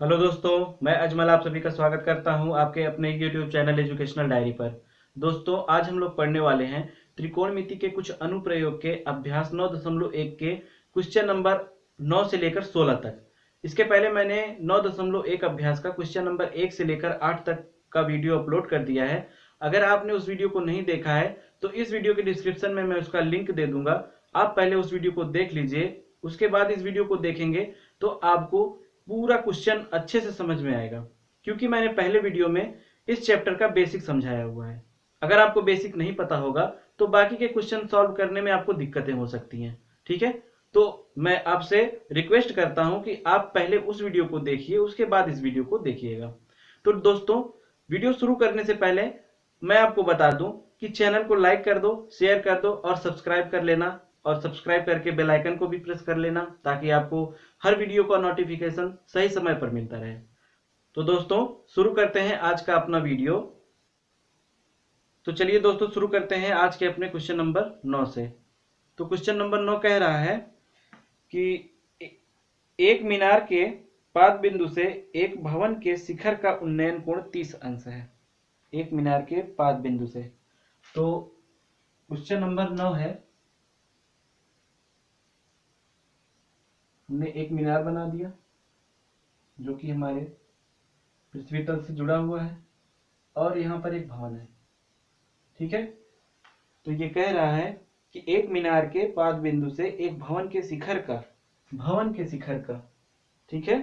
Hello दोस्तों, मैं अजमल आप सभी का स्वागत करता हूं आपके अपने यूट्यूब चैनल एजुकेशनल डायरी पर। दोस्तों, आज हम लोग पढ़ने वाले हैं त्रिकोणमिति के कुछ अनुप्रयोग के अभ्यास 9.1 के क्वेश्चन नंबर 9 से लेकर 16 तक। इसके पहले मैंने 9.1 अभ्यास का क्वेश्चन नंबर 1 से लेकर 8 तक का वीडियो अपलोड कर दिया है। अगर आपने उस वीडियो को नहीं देखा है तो इस वीडियो के डिस्क्रिप्शन में मैं उसका लिंक दे दूंगा। आप पहले उस वीडियो को देख लीजिए, उसके बाद इस वीडियो को देखेंगे तो आपको पूरा क्वेश्चन अच्छे से समझ में आएगा, क्योंकि मैंने पहले वीडियो में इस चैप्टर का बेसिक समझाया हुआ है। अगर आपको बेसिक नहीं पता होगा तो बाकी के क्वेश्चन सॉल्व करने में आपको दिक्कतें हो सकती हैं। ठीक है, तो मैं आपसे रिक्वेस्ट करता हूं कि आप पहले उस वीडियो को देखिए, उसके बाद इस वीडियो को देखिएगा। तो दोस्तों, वीडियो शुरू करने से पहले मैं आपको बता दूं कि चैनल को लाइक कर दो, शेयर कर दो और सब्सक्राइब कर लेना, और सब्सक्राइब करके बेल आइकन को भी प्रेस कर लेना, ताकि आपको हर वीडियो का नोटिफिकेशन सही समय पर मिलता रहे। तो दोस्तों, शुरू करते हैं आज का अपना वीडियो। तो चलिए दोस्तों, शुरू करते हैं आज के अपने क्वेश्चन नंबर 9 से। तो क्वेश्चन नंबर 9 कह रहा है कि एक मीनार के पाद बिंदु से एक भवन के शिखर का उन्नयन कोण 30 अंश है। एक मीनार के पाद बिंदु से, तो क्वेश्चन नंबर 9 है, हमने एक मीनार बना दिया जो कि हमारे पृथ्वी तल से जुड़ा हुआ है, और यहाँ पर एक भवन है। ठीक है, तो ये कह रहा है कि एक मीनार के पाद बिंदु से एक भवन के शिखर का, ठीक है,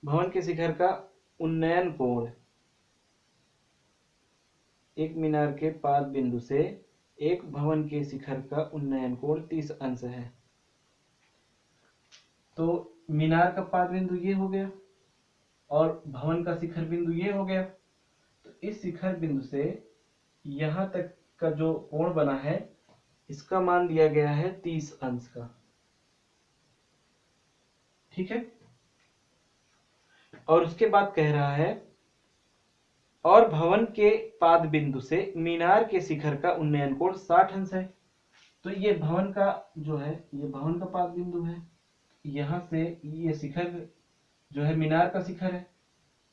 भवन के शिखर का उन्नयन कोण, एक मीनार के पाद बिंदु से एक भवन के शिखर का उन्नयन कोण 30 अंश है। तो मीनार का पाद बिंदु ये हो गया और भवन का शिखर बिंदु ये हो गया। तो इस शिखर बिंदु से यहां तक का जो कोण बना है, इसका मान दिया गया है 30 अंश का। ठीक है, और उसके बाद कह रहा है, और भवन के पाद बिंदु से मीनार के शिखर का उन्नयन कोण 60 अंश है। तो ये भवन का जो है, ये भवन का पाद बिंदु है। यहां से ये शिखर जो है मीनार का शिखर है,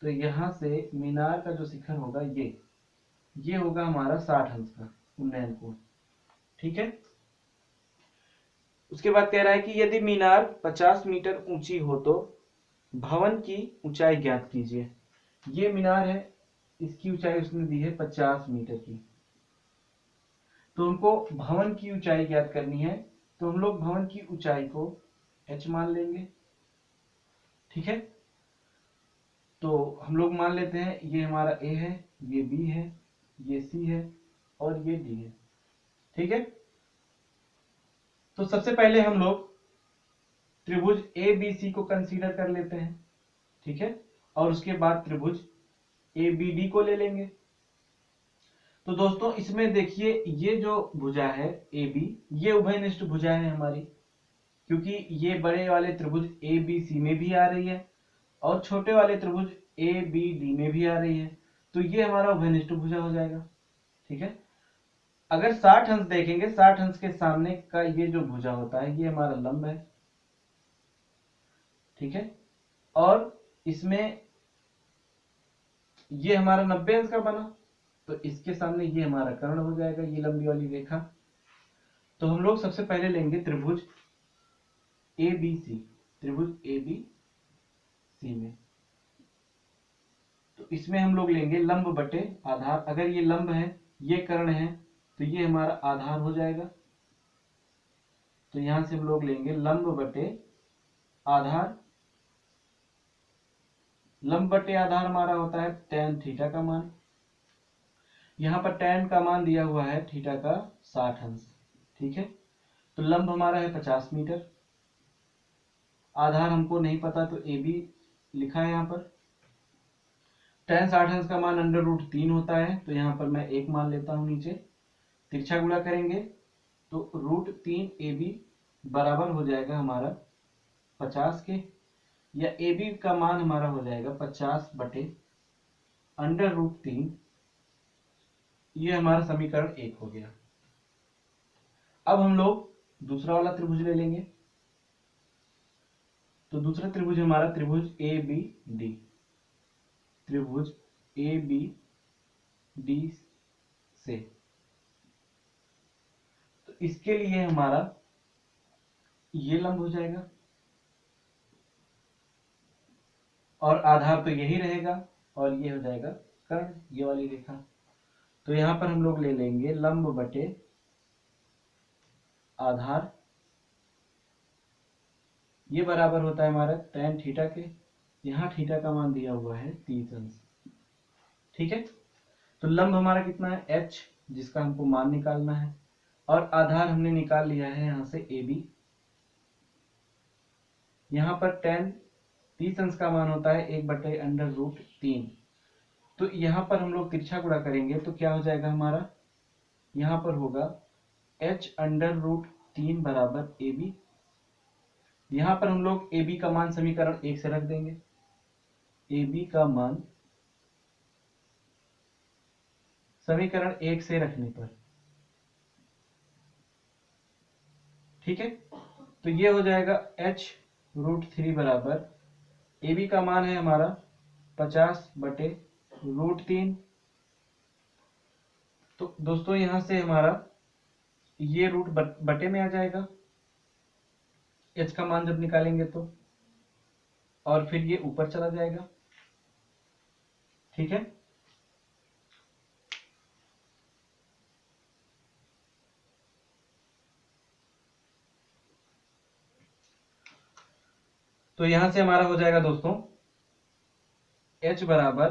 तो यहां से मीनार का जो शिखर होगा ये होगा हमारा 60 अंश का उन्नयन कोण। ठीक है, उसके बाद कह रहा है कि यदि मीनार 50 मीटर ऊंची हो तो भवन की ऊंचाई ज्ञात कीजिए। ये मीनार है, इसकी ऊंचाई उसने दी है 50 मीटर की। तो हमको भवन की ऊंचाई ज्ञात करनी है, तो हम लोग भवन की ऊंचाई को h मान लेंगे। ठीक है, तो हम लोग मान लेते हैं ये हमारा a है, ये b है, ये c है और ये d है। ठीक है, तो सबसे पहले हम लोग त्रिभुज ABC को कंसीडर कर लेते हैं। ठीक है, और उसके बाद त्रिभुज ABD को ले लेंगे। तो दोस्तों, इसमें देखिए, ये जो भुजा है AB, ये उभयनिष्ठ भुजा है हमारी, क्योंकि ये बड़े वाले त्रिभुज ABC में भी आ रही है और छोटे वाले त्रिभुज ABD में भी आ रही है। तो ये हमारा उभयनिष्ठ भुजा हो जाएगा। ठीक है, अगर 60 अंश देखेंगे, 60 अंश के सामने का ये जो भुजा होता है, ये हमारा लंब है। ठीक है, और इसमें ये हमारा 90 अंश का बना, तो इसके सामने ये हमारा कर्ण हो जाएगा, ये लंबी वाली रेखा। तो हम लोग सबसे पहले लेंगे त्रिभुज ABC, त्रिभुज ABC में, तो इसमें हम लोग लेंगे लंब बटे आधार। अगर ये लंब है, ये कर्ण है, तो ये हमारा आधार हो जाएगा। तो यहां से हम लोग लेंगे लंब बटे आधार। लंब बटे आधार हमारा होता है tan थीटा का मान। यहां पर tan का मान दिया हुआ है थीटा का 60 अंश। ठीक है, तो लंब हमारा है 50 मीटर, आधार हमको नहीं पता तो AB लिखा है यहाँ पर। tan 60 अंश का मान √3 होता है, तो यहाँ पर मैं 1 मान लेता हूँ नीचे। तिरछा गुणा करेंगे तो √3AB बराबर हो जाएगा हमारा 50 के, या AB का मान हमारा हो जाएगा 50 बटे √3। ये हमारा समीकरण 1 हो गया। अब हम लोग दूसरा वाला त्रिभुज ले लेंगे। तो दूसरा त्रिभुज हमारा त्रिभुज ए बी डी, त्रिभुज ए बी डी से, तो इसके लिए हमारा ये लंब हो जाएगा और आधार तो यही रहेगा और ये हो जाएगा कर्ण, ये वाली रेखा। तो यहां पर हम लोग ले लेंगे लंब बटे आधार, ये बराबर होता है हमारा tan थीटा के, यहां थीटा का मान दिया हुआ है 30 अंश। ठीक है, तो लंब हमारा कितना है h, जिसका हमको मान निकालना है, और आधार हमने निकाल लिया है यहां से AB। यहां पर tan 30 अंश का मान होता है 1/√3। तो यहां पर हम लोग तिरछा गुणा करेंगे तो क्या हो जाएगा हमारा, यहां पर होगा h√3 बराबर AB। यहां पर हम लोग AB का मान समीकरण 1 से रख देंगे, AB का मान समीकरण 1 से रखने पर, ठीक है, तो ये हो जाएगा h√3 बराबर, AB का मान है हमारा 50/√3। तो दोस्तों यहां से हमारा ये रूट बटे में आ जाएगा h का मान जब निकालेंगे तो, और फिर ये ऊपर चला जाएगा। ठीक है, तो यहां से हमारा हो जाएगा दोस्तों h बराबर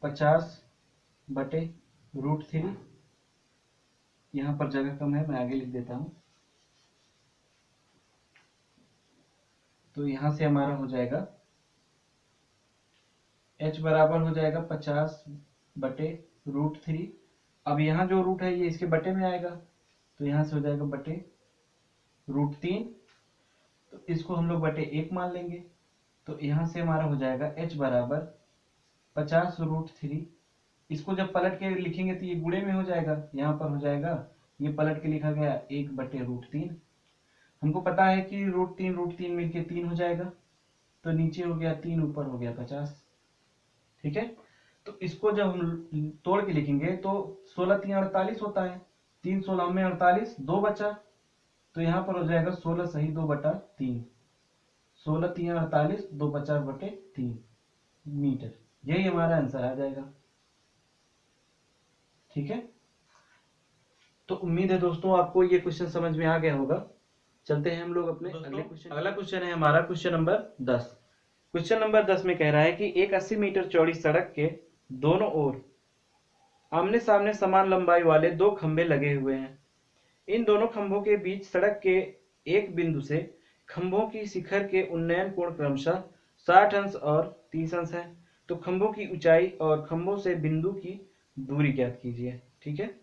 50/√3। यहां पर जगह कम है, मैं आगे लिख देता हूं। तो यहां से हमारा हो जाएगा h बराबर हो जाएगा 50/√3। अब यहाँ जो रूट है ये इसके बटे में आएगा, तो यहां से हो जाएगा बटे√3, तो इसको हम लोग बटे 1 मान लेंगे। तो यहां से हमारा हो जाएगा h बराबर 50√3। इसको जब पलट के लिखेंगे तो ये गुणे में हो जाएगा, यहाँ पर हो जाएगा, ये पलट के लिखा गया 1/√3। हमको पता है कि √3 मिलके 3 हो जाएगा, तो नीचे हो गया 3, ऊपर हो गया 50। ठीक है, तो इसको जब हम तोड़ के लिखेंगे तो 16×3 48 होता है, 3 16 में 48, 2 बचा, तो यहाँ पर हो जाएगा 16 सही 2/3, 16×3 48, 2 50/3 मीटर। यही हमारा आंसर आ जाएगा। ठीक है, तो उम्मीद है दोस्तों आपको ये क्वेश्चन समझ में आ गया होगा। चलते हैं हम लोग अपने अगले क्वेश्चन। अगला क्वेश्चन है हमारा क्वेश्चन नंबर 10। क्वेश्चन नंबर 10 में कह रहा है कि एक 80 मीटर चौड़ी सड़क के दोनों ओर आमने सामने समान लंबाई वाले 2 खंभे लगे हुए हैं। इन दोनों खंभों के बीच सड़क के एक बिंदु से खंभों की शिखर के उन्नयन कोण क्रमशः 60 अंश और 30 अंश है। तो खंभों की ऊंचाई और खंभों से बिंदु की दूरी ज्ञात कीजिए। ठीक है,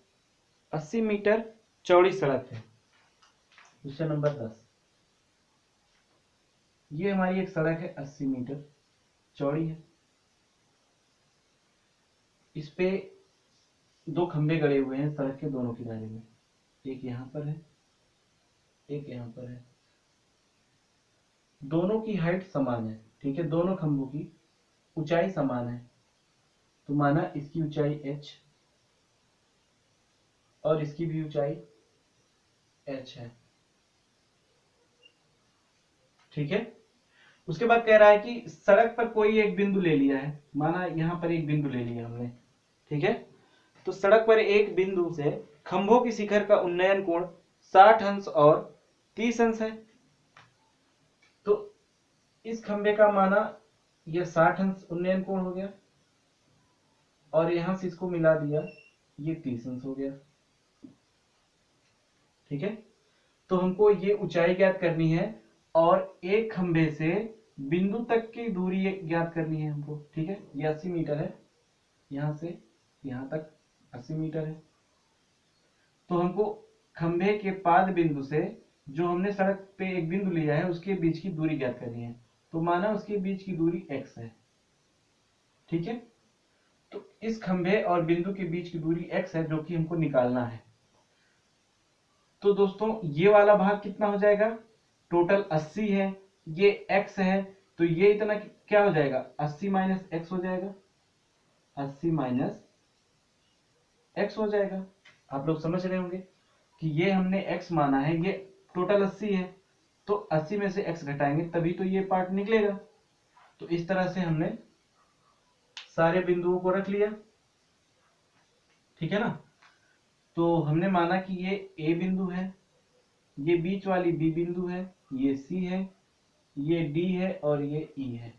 80 मीटर चौड़ी सड़क है। क्वेश्चन नंबर 10, ये हमारी एक सड़क है 80 मीटर चौड़ी है। इस पे 2 खंभे गड़े हुए हैं सड़क के दोनों किनारे में, एक यहाँ पर है, एक यहाँ पर है। दोनों की हाइट समान है। ठीक है, दोनों खंभों की ऊंचाई समान है, तो माना इसकी ऊंचाई h और इसकी भी ऊंचाई h है। ठीक है, उसके बाद कह रहा है कि सड़क पर कोई एक बिंदु ले लिया है, माना यहां पर एक बिंदु ले लिया हमने। ठीक है, तो सड़क पर एक बिंदु से खंभों की शिखर का उन्नयन कोण 60 अंश और 30 अंश है। तो इस खंभे का माना यह 60 अंश उन्नयन कोण हो गया, और यहां से इसको मिला दिया, ये 30 अंश हो गया। ठीक है, तो हमको ये ऊंचाई ज्ञात करनी है और एक खंभे से बिंदु तक की दूरी ज्ञात करनी है हमको। ठीक है, ये 80 मीटर है, यहां से यहां तक 80 मीटर है। तो हमको खंभे के पाद बिंदु से जो हमने सड़क पे एक बिंदु लिया है उसके बीच की दूरी ज्ञात करनी है, तो माना उसके बीच की दूरी x है। ठीक है, तो इस खंभे और बिंदु के बीच की दूरी x है, जो कि हमको निकालना है। तो दोस्तों ये वाला भाग कितना हो जाएगा, टोटल 80 है, ये x है, तो ये इतना क्या हो जाएगा, 80 माइनस एक्स हो जाएगा, 80 माइनस एक्स हो जाएगा। आप लोग समझ रहे होंगे कि ये हमने x माना है, ये टोटल 80 है, तो 80 में से x घटाएंगे तभी तो ये पार्ट निकलेगा। तो इस तरह से हमने सारे बिंदुओं को रख लिया, ठीक है ना। तो हमने माना कि ये a बिंदु है, ये बीच वाली b बिंदु है, ये c है, ये d है और ये e है,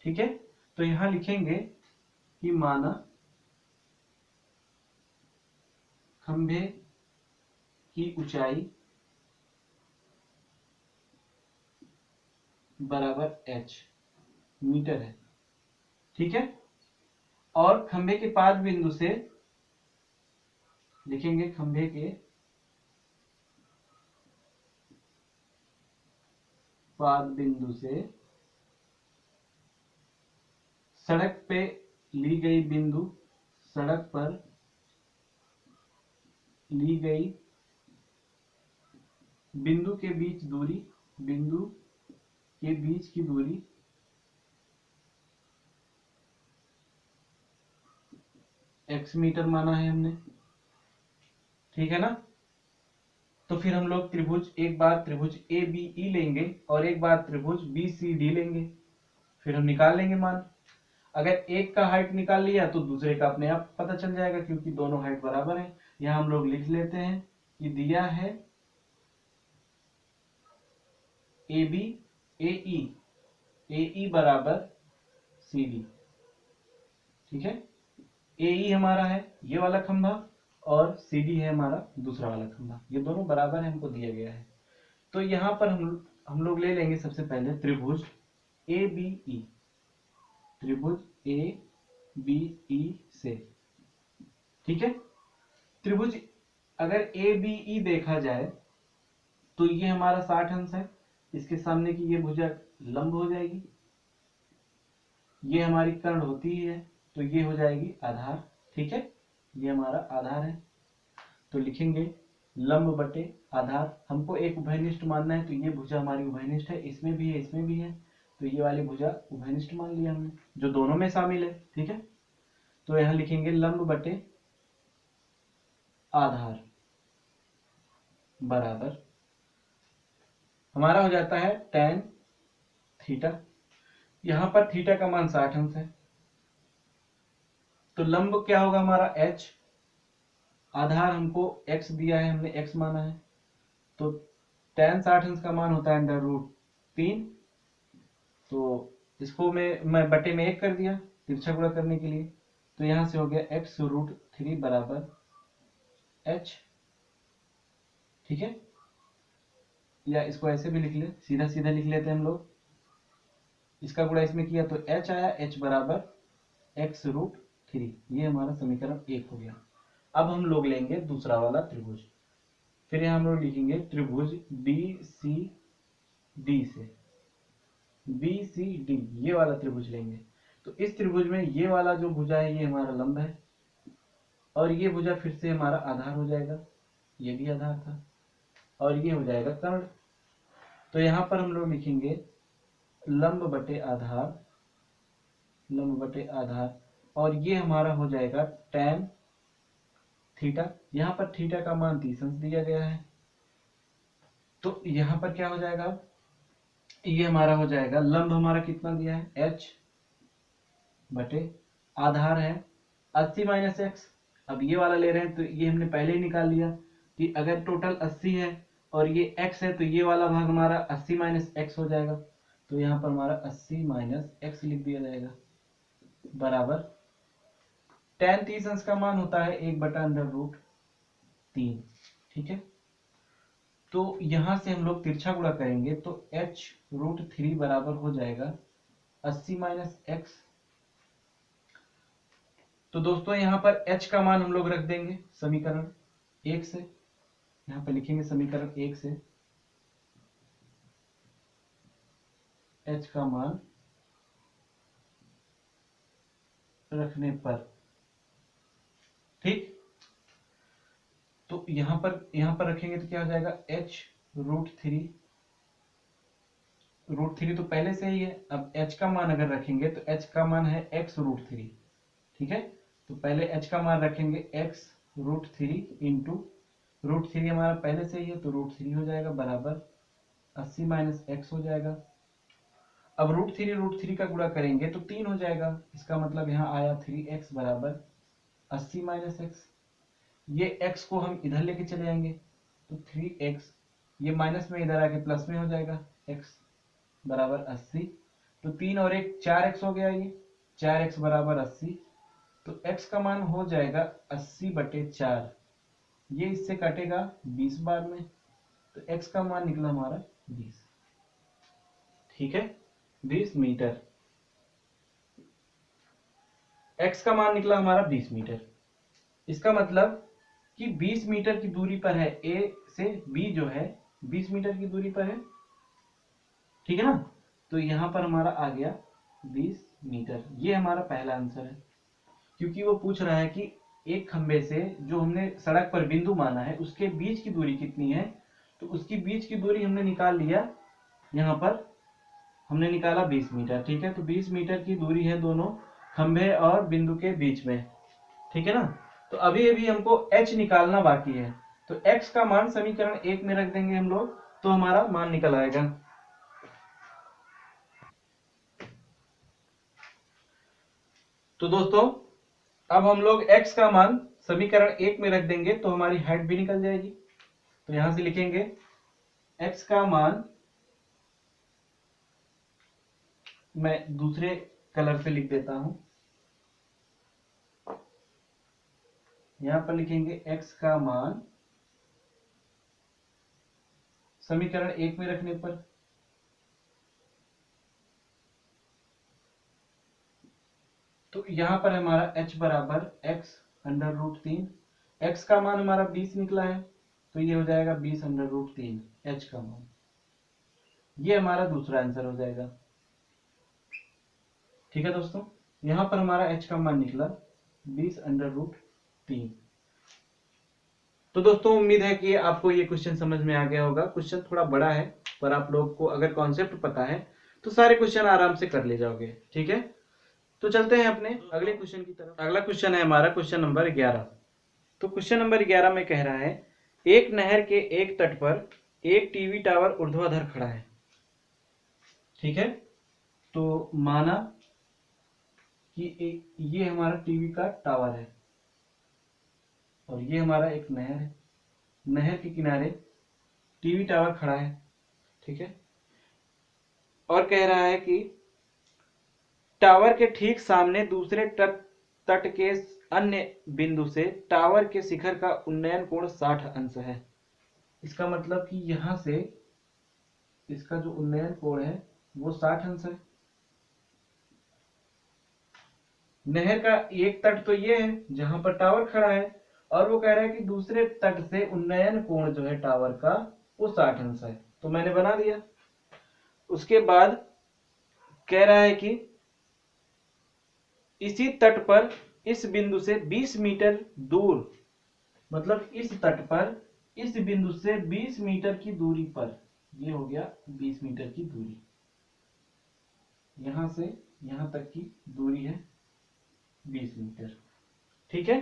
ठीक है। तो यहां लिखेंगे कि माना खंभे की ऊंचाई बराबर h मीटर है, ठीक है। और खंभे के पाद बिंदु से लिखेंगे, खंभे के पाद बिंदु से सड़क पे ली गई बिंदु, सड़क पर ली गई बिंदु के बीच दूरी, बिंदु के बीच की दूरी x मीटर माना है हमने, ठीक है ना। तो फिर हम लोग त्रिभुज, एक बार त्रिभुज ABE लेंगे और एक बार त्रिभुज BCD लेंगे, फिर हम निकाल लेंगे मान। अगर एक का हाइट निकाल लिया तो दूसरे का अपने आप पता चल जाएगा, क्योंकि दोनों हाइट बराबर है। यहां हम लोग लिख लेते हैं कि दिया है AB AE बराबर CD, ठीक है। AE हमारा है ये वाला खंभा और CD है हमारा दूसरा वाला खंभा, ये दोनों बराबर है, हमको दिया गया है। तो यहां पर हम लोग ले लेंगे सबसे पहले त्रिभुज ABE, त्रिभुज ABE से, ठीक है। त्रिभुज अगर ABE देखा जाए तो ये हमारा 60 अंश है, इसके सामने की ये भुजा लंब हो जाएगी, ये हमारी कर्ण होती ही है, तो ये हो जाएगी आधार, ठीक है। ये हमारा आधार है, तो लिखेंगे लंब बटे आधार। हमको एक उभयनिष्ठ मानना है, तो ये भुजा हमारी उभयनिष्ठ है, इसमें भी है इसमें भी है, तो ये वाली भुजा उभयनिष्ठ मान लिया हमने, जो दोनों में शामिल है, ठीक है। तो यहां लिखेंगे लंब बटे आधार बराबर हमारा हो जाता है tan थीटा। यहां पर थीटा का मान 60 अंश है, तो लंब क्या होगा हमारा h, आधार हमको x दिया है, हमने x माना है, तो tan 60 अंश का मान होता है √3। तो इसको मैं बटे में 1 कर दिया तिरछा गुणा करने के लिए, तो यहां से हो गया x√3 बराबर h, ठीक है। या इसको ऐसे भी लिख ले, सीधा सीधा लिख लेते हैं हम लोग, इसका गुणा इसमें किया तो h आया, h बराबर x√3, ये हमारा समीकरण 1 हो गया। अब हम लोग लेंगे दूसरा वाला त्रिभुज, फिर यहां हम लोग लिखेंगे त्रिभुज BCD से, BCD ये वाला त्रिभुज लेंगे। तो इस त्रिभुज में ये वाला जो भुजा है ये हमारा लंब है, और ये भुजा फिर से हमारा आधार हो जाएगा, ये भी आधार था, और ये हो जाएगा कर्ण। तो यहां पर हम लोग लिखेंगे लंब बटे आधार, लंब बटे आधार, और ये हमारा हो जाएगा tan थीटा। यहां पर थीटा का मान 30 अंश दिया गया है, तो यहां पर क्या हो जाएगा, ये हमारा हो जाएगा लंब हमारा कितना दिया है h बटे आधार है 80 माइनस एक्स। अब ये वाला ले रहे हैं तो ये हमने पहले ही निकाल लिया कि अगर टोटल 80 है और ये x है तो ये वाला भाग हमारा 80 माइनस एक्स हो जाएगा, तो यहाँ पर हमारा 80 माइनस एक्स लिख दिया जाएगा बराबर tan 30 अंश का मान होता है 1/√3, ठीक है। तो यहां से हम लोग तिरछा गुणा करेंगे तो h√3 बराबर हो जाएगा 80 माइनस एक्स। तो दोस्तों यहां पर h का मान हम लोग रख देंगे समीकरण 1 से, यहां पर लिखेंगे समीकरण 1 से h का मान रखने पर, ठीक। तो यहां पर रखेंगे तो क्या हो जाएगा h√3 √3 तो पहले से ही है। अब h का मान अगर रखेंगे तो h का मान है x√3, ठीक है। तो पहले h का मान रखेंगे x√3 इंटू √3 हमारा पहले से ही है तो √3 हो जाएगा बराबर 80 माइनस x हो जाएगा। अब √3 का गुणा करेंगे तो 3 हो जाएगा। इसका मतलब यहाँ आया 3x बराबर 80 माइनस x। ये x को हम इधर लेके चले जाएंगे तो 3x, ये माइनस में इधर आके प्लस में हो जाएगा, x बराबर 80। तो 3 और 1 4x हो गया, ये 4x बराबर 80। तो x का मान हो जाएगा 80/4। ये इससे कटेगा 20 बार में, तो x का मान निकला हमारा 20, ठीक है, 20 मीटर। x का मान निकला हमारा 20 मीटर। इसका मतलब कि 20 मीटर की दूरी पर है, a से b जो है 20 मीटर की दूरी पर है, ठीक है ना। तो यहां पर हमारा आ गया 20 मीटर। ये हमारा पहला आंसर है, क्योंकि वो पूछ रहा है कि एक खंबे से जो हमने सड़क पर बिंदु माना है उसके बीच की दूरी कितनी है, तो उसकी बीच की दूरी हमने निकाल लिया। यहाँ पर हमने निकाला 20 मीटर, ठीक है। तो 20 मीटर की दूरी है दोनों खंबे और बिंदु के बीच में, ठीक है ना। तो अभी अभी हमको h निकालना बाकी है, तो x का मान समीकरण 1 में रख देंगे हम लोग, तो हमारा मान निकल आएगा। तो दोस्तों अब हम लोग x का मान समीकरण 1 में रख देंगे तो हमारी हाइट भी निकल जाएगी। तो यहां से लिखेंगे x का मान, मैं दूसरे कलर से लिख देता हूं, यहां पर लिखेंगे x का मान समीकरण 1 में रखने पर, तो यहां पर हमारा h बराबर x√3, x का मान हमारा 20 निकला है तो ये हो जाएगा 20√3 h का मान। ये हमारा दूसरा आंसर हो जाएगा, ठीक है दोस्तों। यहां पर हमारा h का मान निकला 20√3। तो दोस्तों उम्मीद है कि आपको ये क्वेश्चन समझ में आ गया होगा। क्वेश्चन थोड़ा बड़ा है, पर आप लोग को अगर कॉन्सेप्ट पता है तो सारे क्वेश्चन आराम से कर ले जाओगे, ठीक है। तो चलते हैं अपने अगले क्वेश्चन की तरफ। अगला क्वेश्चन है हमारा क्वेश्चन नंबर 11। तो क्वेश्चन नंबर 11 में कह रहा है एक नहर के एक तट पर एक टीवी टावर ऊर्ध्वाधर खड़ा है, ठीक है। तो माना कि ये हमारा टीवी का टावर है और ये हमारा एक नहर है। नहर के किनारे टीवी टावर खड़ा है, ठीक है। और कह रहा है कि टावर के ठीक सामने दूसरे तट के अन्य बिंदु से टावर के शिखर का उन्नयन कोण 60 अंश है। इसका मतलब कि यहां से इसका जो उन्नयन कोण है वो 60 अंश है। नहर का एक तट तो ये है जहां पर टावर खड़ा है, और वो कह रहा है कि दूसरे तट से उन्नयन कोण जो है टावर का वो 60 अंश है। तो मैंने बना दिया। उसके बाद कह रहा है कि इसी तट पर इस बिंदु से 20 मीटर दूर, मतलब इस तट पर इस बिंदु से 20 मीटर की दूरी पर, ये हो गया 20 मीटर की दूरी, यहां से यहां तक की दूरी है 20 मीटर, ठीक है।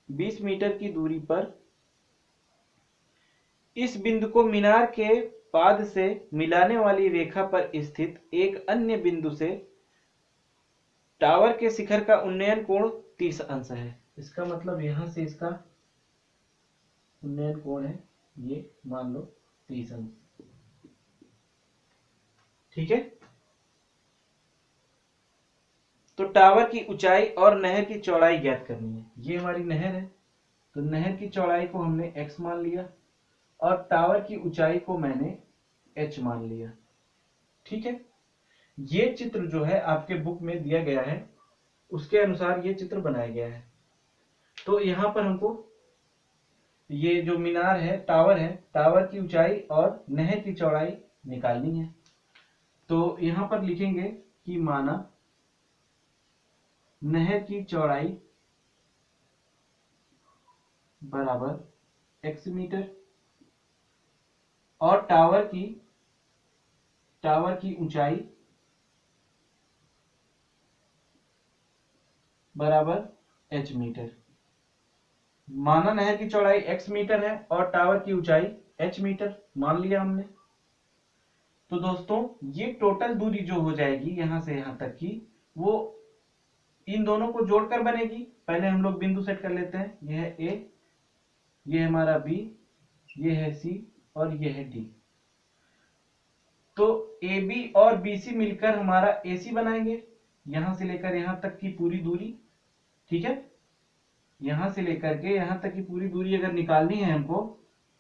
20 मीटर की दूरी पर इस बिंदु को मीनार के पाद से मिलाने वाली रेखा पर स्थित एक अन्य बिंदु से टावर के शिखर का उन्नयन कोण 30 अंश है। इसका मतलब यहां से इसका उन्नयन कोण है ये मान लो 30 अंश, ठीक है। तो टावर की ऊंचाई और नहर की चौड़ाई ज्ञात करनी है। ये हमारी नहर है, तो नहर की चौड़ाई को हमने x मान लिया और टावर की ऊंचाई को मैंने h मान लिया, ठीक है। ये चित्र जो है आपके बुक में दिया गया है उसके अनुसार ये चित्र बनाया गया है। तो यहां पर हमको ये जो मीनार है, टावर की ऊंचाई और नहर की चौड़ाई निकालनी है। तो यहां पर लिखेंगे कि माना नहर की चौड़ाई बराबर x मीटर और टावर की टावर की ऊंचाई बराबर h मीटर। माना नहर की चौड़ाई x मीटर है और टावर की ऊंचाई h मीटर मान लिया हमने। तो दोस्तों ये टोटल दूरी जो हो जाएगी यहां से यहां तक की, वो इन दोनों को जोड़कर बनेगी। पहले हम लोग बिंदु सेट कर लेते हैं। यह है A, ये है हमारा B, ये है C और ये है D। तो AB और BC मिलकर हमारा AC बनाएंगे। यहां से लेकर यहां तक की पूरी दूरी, ठीक है, यहां से लेकर के यहां तक की पूरी दूरी अगर निकालनी है हमको,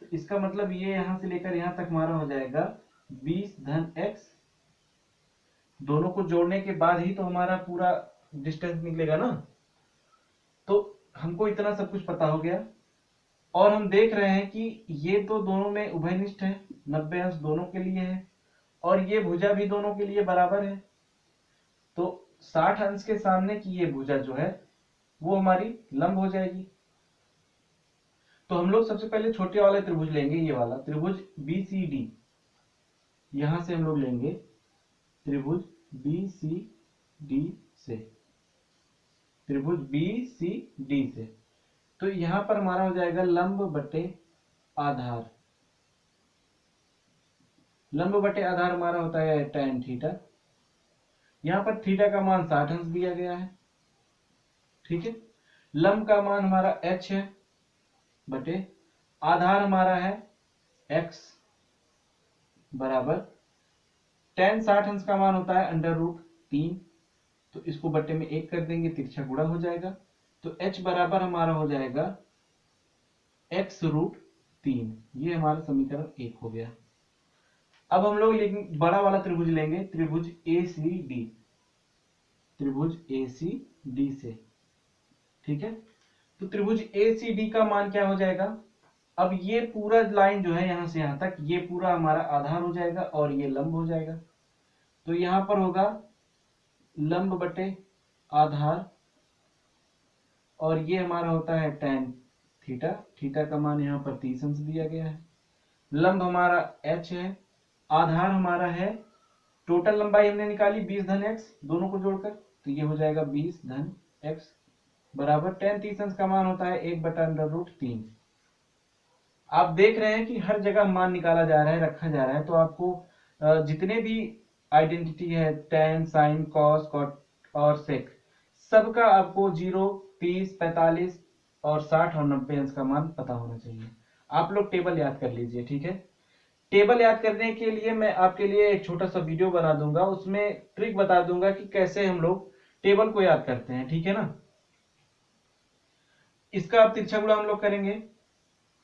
तो इसका मतलब ये यहां से लेकर यहां तक हमारा हो जाएगा 20 धन x। दोनों को जोड़ने के बाद ही तो हमारा पूरा डिस्टेंस निकलेगा ना। तो हमको इतना सब कुछ पता हो गया और हम देख रहे हैं कि ये तो दोनों में उभयनिष्ठ है, 90 अंश दोनों के लिए है और ये भुजा भी दोनों के लिए बराबर है। तो 60 अंश के सामने की ये भुजा जो है वो हमारी लंब हो जाएगी। तो हम लोग सबसे पहले छोटे वाले त्रिभुज लेंगे, ये वाला त्रिभुज BCD। यहां से हम लोग लेंगे त्रिभुज BCD से, त्रिभुज BCD से। तो यहां पर हमारा हो जाएगा लंब बटे आधार। लंब बटे आधार हमारा होता है tan थीटा। यहां पर थीटा का मान 60 अंश दिया गया है, ठीक है। लंब का मान हमारा h है बटे आधार हमारा है x बराबर tan 60 अंश का मान होता है √3। तो इसको बटे में 1 कर देंगे, तिरछा गुणा हो जाएगा। तो h बराबर हमारा हो जाएगा x√3। ये हमारा समीकरण 1 हो गया। अब हम लोग बड़ा वाला त्रिभुज लेंगे, त्रिभुज ACD, त्रिभुज ACD से, ठीक है। तो त्रिभुज ACD का मान क्या हो जाएगा? अब ये पूरा लाइन जो है यहां से यहां तक, ये पूरा हमारा आधार हो जाएगा और ये लंब हो जाएगा। तो यहां पर होगा लंब बटे आधार और ये हमारा होता है tan थीटा। थीटा का मान यहां पर 30 अंश दिया गया है। लंब हमारा h है, आधार हमारा है, टोटल लंबाई हमने निकाली 20 धन x, दोनों को जोड़कर, तो ये हो जाएगा 20 धन x बराबर tan 30 अंश का मान होता है 1/√3। आप देख रहे हैं कि हर जगह मान निकाला जा रहा है, रखा जा रहा है। तो आपको जितने भी आइडेंटिटी है, tan, sin, cos, cot और sec, सबका आपको 0, 30, 45 और 60 और 90 अंश का मान पता होना चाहिए। आप लोग टेबल याद कर लीजिए, ठीक है। टेबल याद करने के लिए मैं आपके लिए एक छोटा सा वीडियो बना दूंगा, उसमें ट्रिक बता दूंगा कि कैसे हम लोग टेबल को याद करते हैं, ठीक है ना। इसका अब तिरछा गुणा हम लोग करेंगे,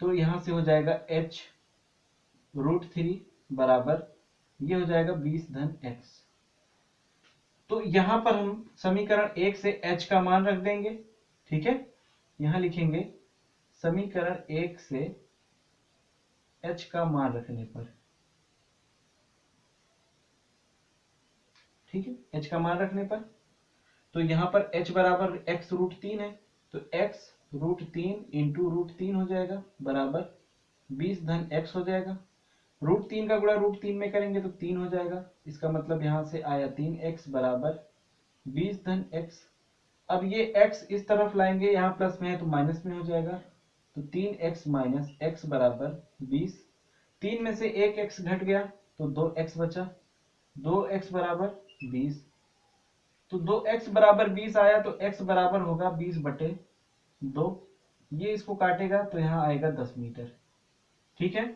तो यहां से हो जाएगा h√3 बराबर, ये हो जाएगा 20 धन x। तो यहां पर हम समीकरण 1 से h का मान रख देंगे, ठीक है। यहां लिखेंगे समीकरण 1 से h का मान रखने पर, ठीक है, h का मान रखने पर। तो यहां पर h बराबर x√3 है, तो x√3 इंटू √3 हो जाएगा बराबर 20 धन x हो जाएगा। √3 का गुणा √3 में करेंगे तो 3 हो जाएगा। इसका मतलब यहां से आया 3x बराबर 20 धन x। अब ये x इस तरफ लाएंगे, यहाँ प्लस में है तो माइनस में हो जाएगा। तो 3x माइनस x बराबर 20। 3 में से 1x घट गया तो 2x बचा, 2x बराबर 20। तो 2x बराबर 20 आया तो x बराबर होगा 20/2। ये इसको काटेगा तो यहाँ आएगा 10 मीटर, ठीक है।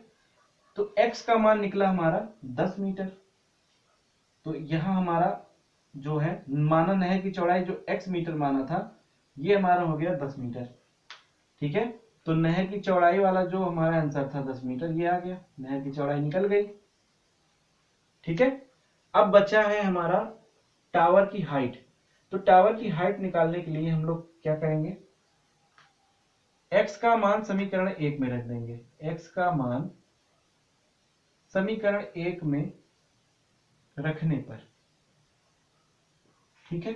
तो x का मान निकला हमारा 10 मीटर। तो यहां हमारा जो है माना नहर की चौड़ाई जो x मीटर माना था, ये हमारा हो गया 10 मीटर, ठीक है। तो नहर की चौड़ाई वाला जो हमारा आंसर था 10 मीटर, ये आ गया, नहर की चौड़ाई निकल गई, ठीक है। अब बचा है हमारा टावर की हाइट। तो टावर की हाइट निकालने के लिए हम लोग क्या करेंगे, x का मान समीकरण 1 में रख देंगे। x का मान समीकरण 1 में रखने पर, ठीक है,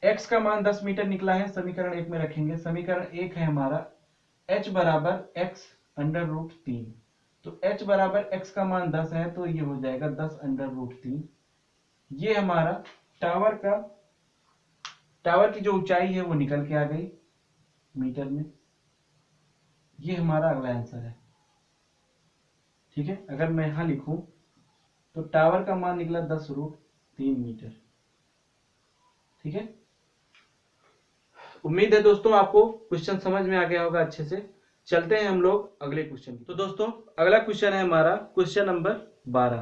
x का मान 10 मीटर निकला है, समीकरण 1 में रखेंगे। समीकरण 1 है हमारा h बराबर x √3। तो h बराबर x का मान 10 है, तो ये हो जाएगा 10√3। ये हमारा टावर की जो ऊंचाई है वो निकल के आ गई मीटर में। ये हमारा अगला आंसर है। ठीक है, अगर मैं यहां लिखूं तो टावर का मान निकला 10√3 मीटर। ठीक है, उम्मीद है दोस्तों आपको क्वेश्चन समझ में आ गया होगा अच्छे से। चलते हैं हम लोग अगले क्वेश्चन की। तो दोस्तों अगला क्वेश्चन है हमारा क्वेश्चन नंबर 12।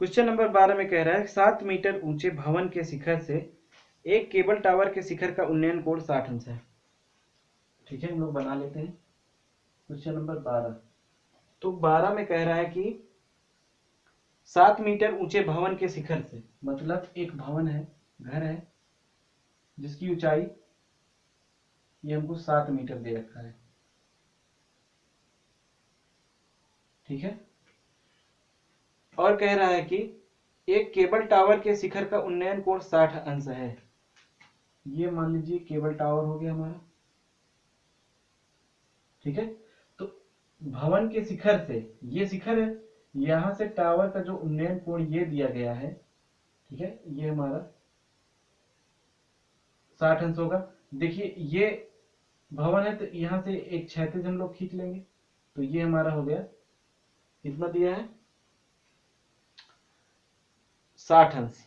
क्वेश्चन नंबर 12 में कह रहा है 7 मीटर ऊंचे भवन के शिखर से एक केबल टावर के शिखर का उन्नयन कोण 60 अंश है। ठीक है, हम लोग बना लेते हैं क्वेश्चन नंबर 12। तो 12 में कह रहा है कि 7 मीटर ऊंचे भवन के शिखर से, मतलब एक भवन है, घर है, जिसकी ऊंचाई ये हमको 7 मीटर दे रखा है। ठीक है, और कह रहा है कि एक केबल टावर के शिखर का उन्नयन कोण 60 अंश है। ये मान लीजिए केबल टावर हो गया हमारा। ठीक है, तो भवन के शिखर से, ये शिखर है, यहां से टावर का जो उन्नयन कोण ये दिया गया है, ठीक है, ये हमारा 60 अंश होगा। देखिए ये भवन है, तो यहां से एक क्षैतिज हम लोग खींच लेंगे, तो ये हमारा हो गया, कितना दिया है, 60 अंश।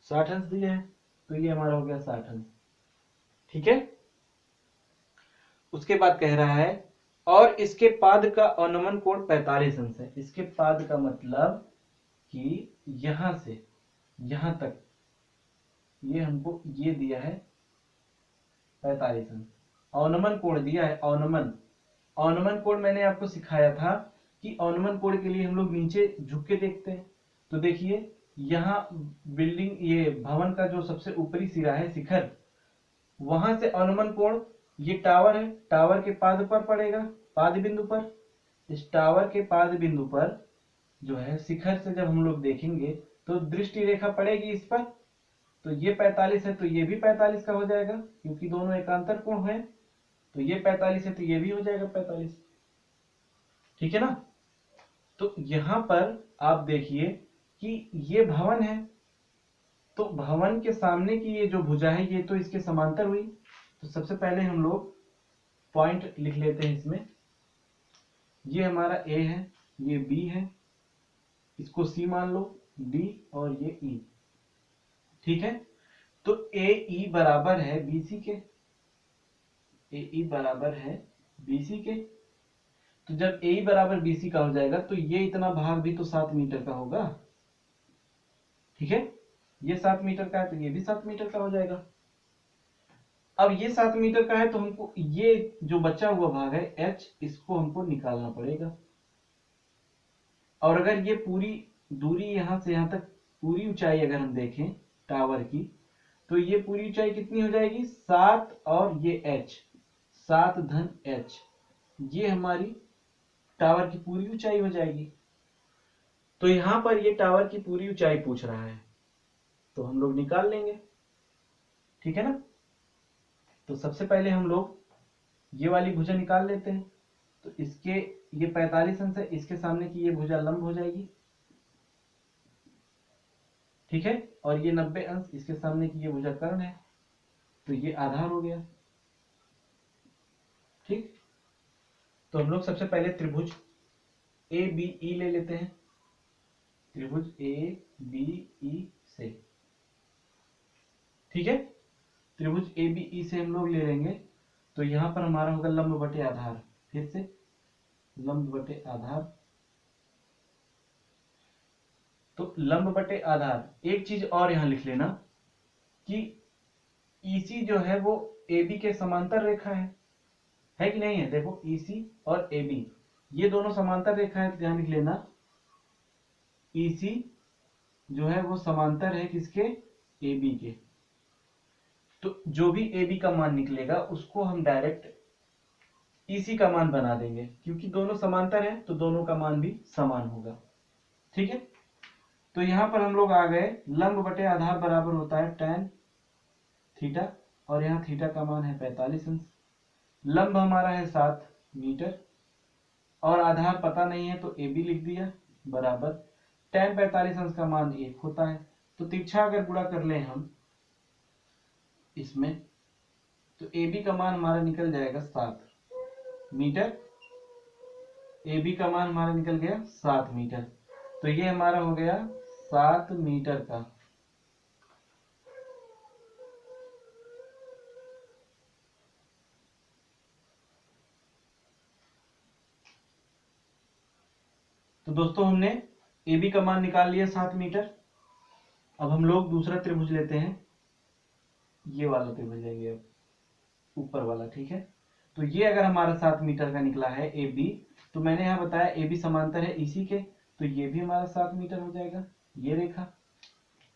60 अंश दिया है, तो ये हमारा हो गया 60 अंश। ठीक है, उसके बाद कह रहा है और इसके पाद का अवनमन कोण 45 अंश है। इसके पाद का मतलब कि यहां से यहां तक ये हमको ये दिया है 45 अंश। अवनमन कोण दिया है, अवनमन कोण मैंने आपको सिखाया था कि अवनमन कोण के लिए हम लोग नीचे झुक के देखते हैं। तो देखिए यहाँ बिल्डिंग, ये भवन का जो सबसे ऊपरी सिरा है, शिखर, वहां से अवनमन कोण, ये टावर है, टावर के पाद पर पड़ेगा, पाद बिंदु पर। इस टावर के पाद बिंदु पर जो है शिखर से जब हम लोग देखेंगे तो दृष्टि रेखा पड़ेगी इस पर। तो ये 45 है, तो ये भी 45 का हो जाएगा, क्योंकि दोनों एकांतर कोण है। तो ये 45 है, तो ये भी हो जाएगा 45। ठीक है ना। तो यहां पर आप देखिए कि ये भवन है, तो भवन के सामने की ये जो भुजा है ये तो इसके समांतर हुई। तो सबसे पहले हम लोग पॉइंट लिख लेते हैं इसमें। ये हमारा ए है, ये बी है, इसको सी मान लो, डी और ये ई। ठीक है, तो ए ई बराबर है बीसी के, ए ई बराबर है बीसी के। तो जब ए ई बराबर बीसी का हो जाएगा तो ये इतना भाग भी तो 7 मीटर का होगा। ठीक है, ये 7 मीटर का है, तो ये भी 7 मीटर का हो जाएगा। अब ये 7 मीटर का है, तो हमको ये जो बचा हुआ भाग है h, इसको हमको निकालना पड़ेगा। और अगर ये पूरी दूरी यहां से यहां तक, पूरी ऊंचाई अगर हम देखें टावर की, तो ये पूरी ऊंचाई कितनी हो जाएगी, 7 और ये h, 7 धन h, ये हमारी टावर की पूरी ऊंचाई हो जाएगी। तो यहां पर ये टावर की पूरी ऊंचाई पूछ रहा है, तो हम लोग निकाल लेंगे। ठीक है ना। तो सबसे पहले हम लोग ये वाली भुजा निकाल लेते हैं। तो इसके ये 45 अंश है, इसके सामने की ये भुजा लंब हो जाएगी। ठीक है, और ये 90 अंश, इसके सामने की ये भुजा कर्ण है, तो ये आधार हो गया। ठीक, तो हम लोग सबसे पहले त्रिभुज ए बी ई ले लेते हैं। त्रिभुज ए बी ई से, ठीक है, त्रिभुज ए बी ई से हम लोग ले लेंगे। तो यहां पर हमारा होगा लंब बटे आधार, फिर से लंब बटे आधार। तो लंब बटे आधार, एक चीज और यहां लिख लेना कि ईसी जो है वो AB के समांतर रेखा है कि नहीं है। देखो ईसी और AB ये दोनों समांतर रेखा है, तो ध्यान लिख लेना ईसी जो है वो समांतर है किसके, AB के। तो जो भी AB का मान निकलेगा उसको हम डायरेक्ट EC का मान बना देंगे, क्योंकि दोनों समांतर है तो दोनों का मान भी समान होगा। ठीक है, तो यहां पर हम लोग आ गए, लंब बटे आधार बराबर होता है tan थीटा, और यहाँ थीटा का मान है 45 अंश। लंब हमारा है 7 मीटर, और आधार पता नहीं है तो ए बी लिख दिया बराबर tan 45 अंश का मान 1 होता है। तो तिरछा अगर गुणा कर लें हम इसमें तो ए बी का मान हमारा निकल जाएगा 7 मीटर। ए बी का मान हमारा निकल गया 7 मीटर। तो ये हमारा हो गया 7 मीटर का। तो दोस्तों हमने ए बी का मान निकाल लिया 7 मीटर। अब हम लोग दूसरा त्रिभुज लेते हैं, ये वाला त्रिभुज लेंगे अब, ऊपर वाला, ठीक है। तो ये अगर हमारा 7 मीटर का निकला है ए बी, तो मैंने यहाँ बताया ए बी समांतर है इसी के, तो ये भी हमारा 7 मीटर हो जाएगा ये रेखा।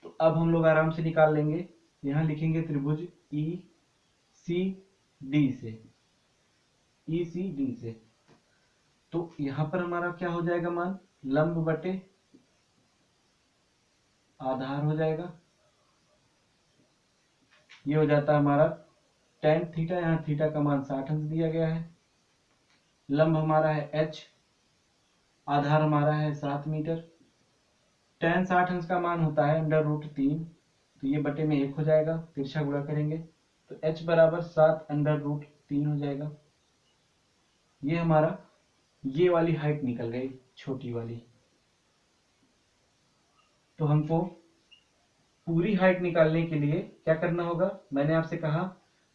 तो अब हम लोग आराम से निकाल लेंगे। यहाँ लिखेंगे त्रिभुज ई सी डी से, ई सी डी से। तो यहाँ पर हमारा क्या हो जाएगा मान, लंब बटे आधार हो जाएगा। ये हो जाता है हमारा tan थीटा, यहाँ थीटा का मान 60 अंश दिया गया है। लंब हमारा है h, आधार हमारा है 7 मीटर। tan 60 अंश का मान होता है √3, तो ये बटे में 1 हो जाएगा, तिरछा गुणा करेंगे तो h बराबर 7 √3 हो जाएगा। ये हमारा ये वाली हाइट निकल गई, छोटी वाली। तो हमको पूरी हाइट निकालने के लिए क्या करना होगा, मैंने आपसे कहा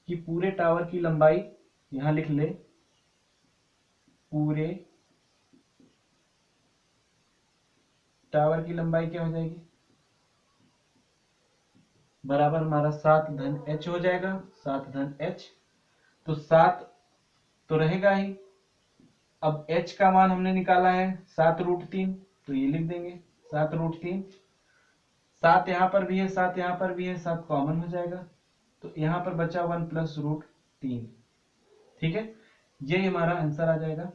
कि पूरे टावर की लंबाई, यहां लिख ले, पूरे टावर की लंबाई क्या हो जाएगी, बराबर हमारा 7 धन h हो जाएगा, 7 धन h। तो 7 तो रहेगा ही। अब h का मान हमने निकाला है 7√3, तो ये लिख देंगे 7√3। 7 यहाँ पर भी है, 7 यहाँ पर भी है, 7 कॉमन हो जाएगा, तो यहाँ पर बचा 1 + √3, ठीक है। ये हमारा आंसर आ जाएगा,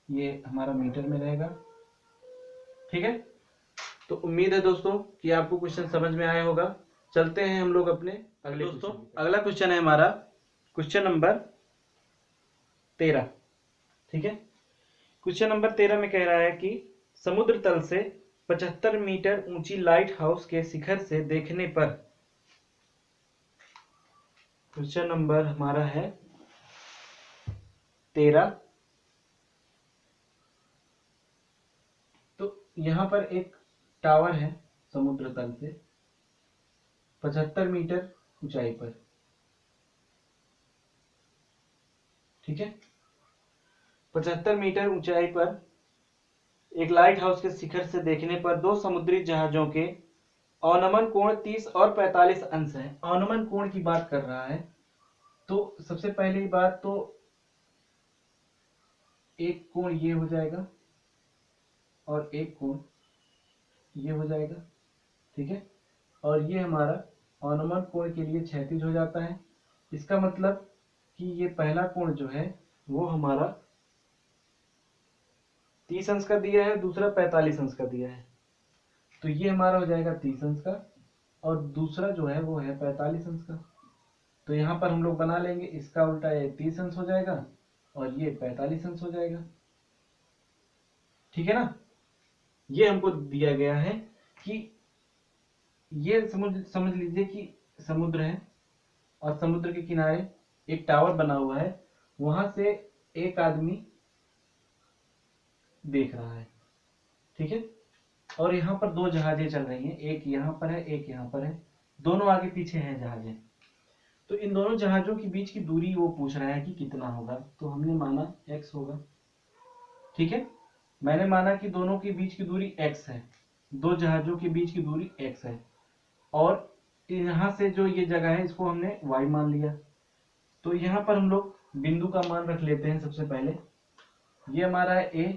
ये हमारा मीटर में रहेगा, ठीक है। तो उम्मीद है दोस्तों कि आपको क्वेश्चन समझ में आया होगा। चलते हैं हम लोग अपने अगले दोस्तों। अगला क्वेश्चन है हमारा क्वेश्चन नंबर 13, ठीक है। क्वेश्चन नंबर 13 में कह रहा है कि समुद्र तल से 75 मीटर ऊंची लाइट हाउस के शिखर से देखने पर, क्वेश्चन नंबर हमारा है 13। तो यहां पर एक टावर है समुद्र तल से 75 मीटर ऊंचाई पर, ठीक है। 75 मीटर ऊंचाई पर एक लाइट हाउस के शिखर से देखने पर दो समुद्री जहाजों के अवनमन कोण 30 और 45 अंश है। अवनमन कोण की बात कर रहा है। तो सबसे पहली बात तो एक कोण ये हो जाएगा और एक कोण ये हो जाएगा, ठीक है। और ये हमारा अवनमन कोण के लिए क्षैतिज हो जाता है। इसका मतलब कि ये पहला कोण जो है वो हमारा 30 अंश का दिया है, दूसरा 45 अंश का दिया है। तो ये हमारा हो जाएगा 30 अंश का और दूसरा जो है वो है 45 अंश का। तो यहाँ पर हम लोग बना लेंगे, इसका उल्टा ये 30 अंश हो जाएगा और ये 45 अंश हो जाएगा, ठीक है ना। ये हमको दिया गया है कि ये समझ लीजिए कि समुद्र है और समुद्र के किनारे एक टावर बना हुआ है, वहां से एक आदमी देख रहा है, ठीक है। और यहाँ पर दो जहाजें चल रही हैं, एक यहाँ पर है एक यहाँ पर है, दोनों आगे पीछे हैं जहाजें। तो इन दोनों जहाजों के बीच की दूरी वो पूछ रहा है कि कितना होगा। तो हमने माना x होगा, ठीक है। मैंने माना कि दोनों के बीच की दूरी x है, दो जहाजों के बीच की दूरी x है, और यहाँ से जो ये जगह है इसको हमने y मान लिया। तो यहाँ पर हम लोग बिंदु का मान रख लेते हैं। सबसे पहले ये हमारा है a,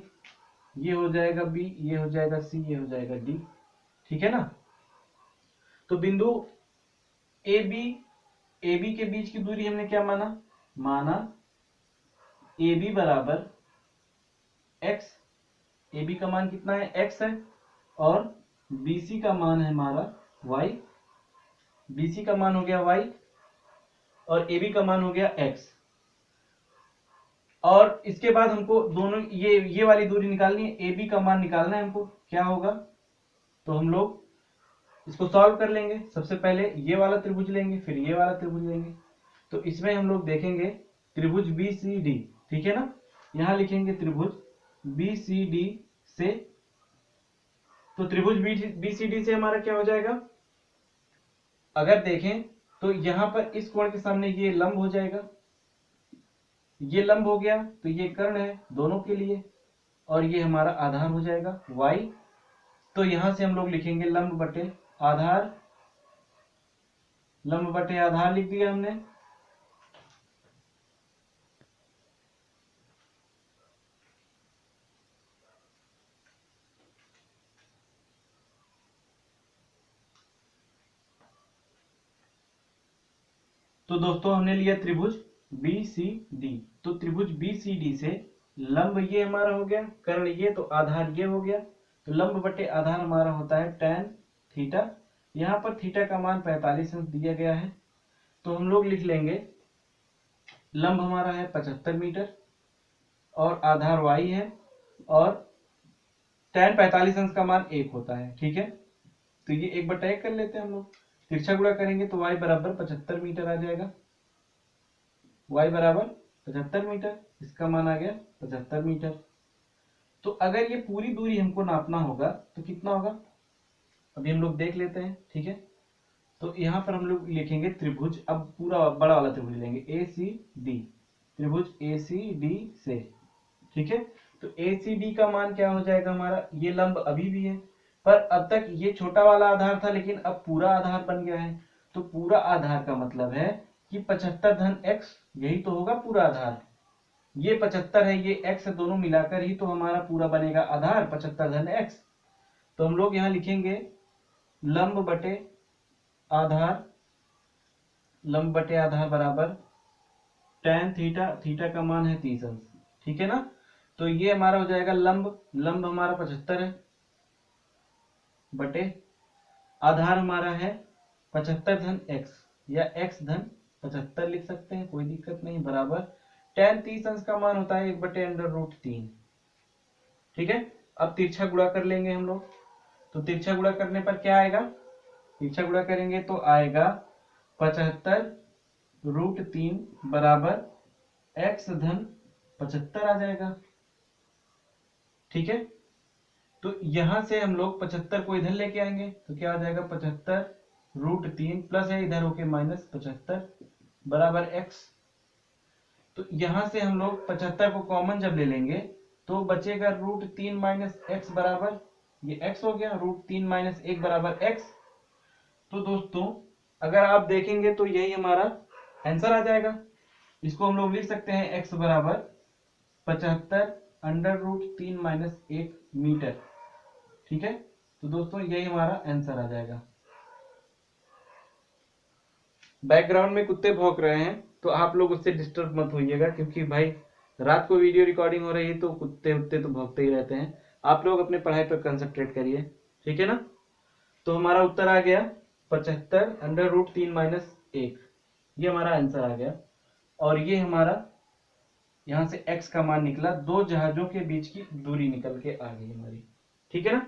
ये हो जाएगा b, ये हो जाएगा c, ये हो जाएगा d, ठीक है ना। तो बिंदु AB के बीच की दूरी हमने क्या माना AB बराबर x। AB का मान कितना है, x है, और BC का मान है हमारा y। BC का मान हो गया y और AB का मान हो गया x। और इसके बाद हमको दोनों ये वाली दूरी निकालनी है, ए बी का मान निकालना है हमको। क्या होगा, तो हम लोग इसको सॉल्व कर लेंगे। सबसे पहले ये वाला त्रिभुज लेंगे, फिर ये वाला त्रिभुज लेंगे। तो इसमें हम लोग देखेंगे त्रिभुज बी सी डी, ठीक है ना। यहां लिखेंगे त्रिभुज बी सी डी से, तो त्रिभुज बी सी डी से हमारा क्या हो जाएगा, अगर देखें तो यहां पर इस कोण के सामने ये लंब हो जाएगा, ये लंब हो गया, तो ये कर्ण है दोनों के लिए, और ये हमारा आधार हो जाएगा y। तो यहां से हम लोग लिखेंगे लंब बटे आधार, लंब बटे आधार लिख दिया हमने। तो दोस्तों हमने लिया त्रिभुज बी सी डी। तो त्रिभुज बी सी डी से लंब ये हमारा हो गया, कर्ण ये, तो आधार ये हो गया। तो लंब बटे आधार हमारा होता है tan थीटा। यहाँ पर थीटा का मान 45 अंश दिया गया है, तो हम लोग लिख लेंगे लंब हमारा है 75 मीटर और आधार y है, और tan 45 अंश का मान 1 होता है, ठीक है। तो ये 1/1 कर लेते हैं हम लोग। तिरछा गुणा करेंगे तो y बराबर 75 मीटर आ जाएगा, y बराबर 75 मीटर, इसका मान आ गया 75 मीटर। तो अगर ये पूरी दूरी हमको नापना होगा तो कितना होगा, अभी हम लोग देख लेते हैं, ठीक है। तो यहाँ पर हम लोग लिखेंगे त्रिभुज, अब पूरा बड़ा वाला त्रिभुज लेंगे ए सी डी, त्रिभुज ए सी डी से, ठीक है। तो ए सी डी का मान क्या हो जाएगा हमारा, ये लंब अभी भी है, पर अब तक ये छोटा वाला आधार था, लेकिन अब पूरा आधार बन गया है। तो पूरा आधार का मतलब है कि 75 धन x, यही तो होगा पूरा आधार। ये 75 है, ये x है, दोनों मिलाकर ही तो हमारा पूरा बनेगा आधार 75 धन x। तो हम लोग यहाँ लिखेंगे लंब बटे आधार, लंब बटे आधार बराबर tan थीटा, थीटा का मान है 30 अंश, ठीक है ना। तो ये हमारा हो जाएगा लंब, लंब हमारा 75 है, बटे आधार हमारा है 75 धन x, या x धन 75 लिख सकते हैं, कोई दिक्कत नहीं, बराबर tan 30 अंश का मान होता है 1/√3, ठीक है। अब तिरछा गुणा कर लेंगे हम लोग। तो तिरछा गुणा करने पर क्या आएगा, तिरछा गुणा करेंगे तो आएगा 75√3 बराबर x धन 75 आ जाएगा, ठीक है। तो यहां से हम लोग 75 को इधर लेके आएंगे तो क्या आ जाएगा 75√3 प्लस है इधर होके -75 बराबर x। तो यहां से हम लोग 75 को कॉमन जब ले लेंगे तो बचेगा √3 - x बराबर, ये x हो गया, √3 - 1 बराबर x। तो दोस्तों अगर आप देखेंगे तो यही हमारा आंसर आ जाएगा। इसको हम लोग लिख सकते हैं x बराबर 75√3 - 1 मीटर, ठीक है। तो दोस्तों यही हमारा आंसर आ जाएगा। बैकग्राउंड में कुत्ते भौंक रहे हैं, तो आप लोग उससे डिस्टर्ब मत होइएगा, क्योंकि भाई रात को वीडियो रिकॉर्डिंग हो रही है तो कुत्ते उत्ते तो भौंकते ही रहते हैं। आप लोग अपने पढ़ाई पर कंसंट्रेट करिए, ठीक है ना। तो हमारा उत्तर आ गया 75√3 - 1, ये हमारा आंसर आ गया। और ये हमारा यहाँ से x का मान निकला, दो जहाजों के बीच की दूरी निकल के आ गई हमारी, ठीक है ना।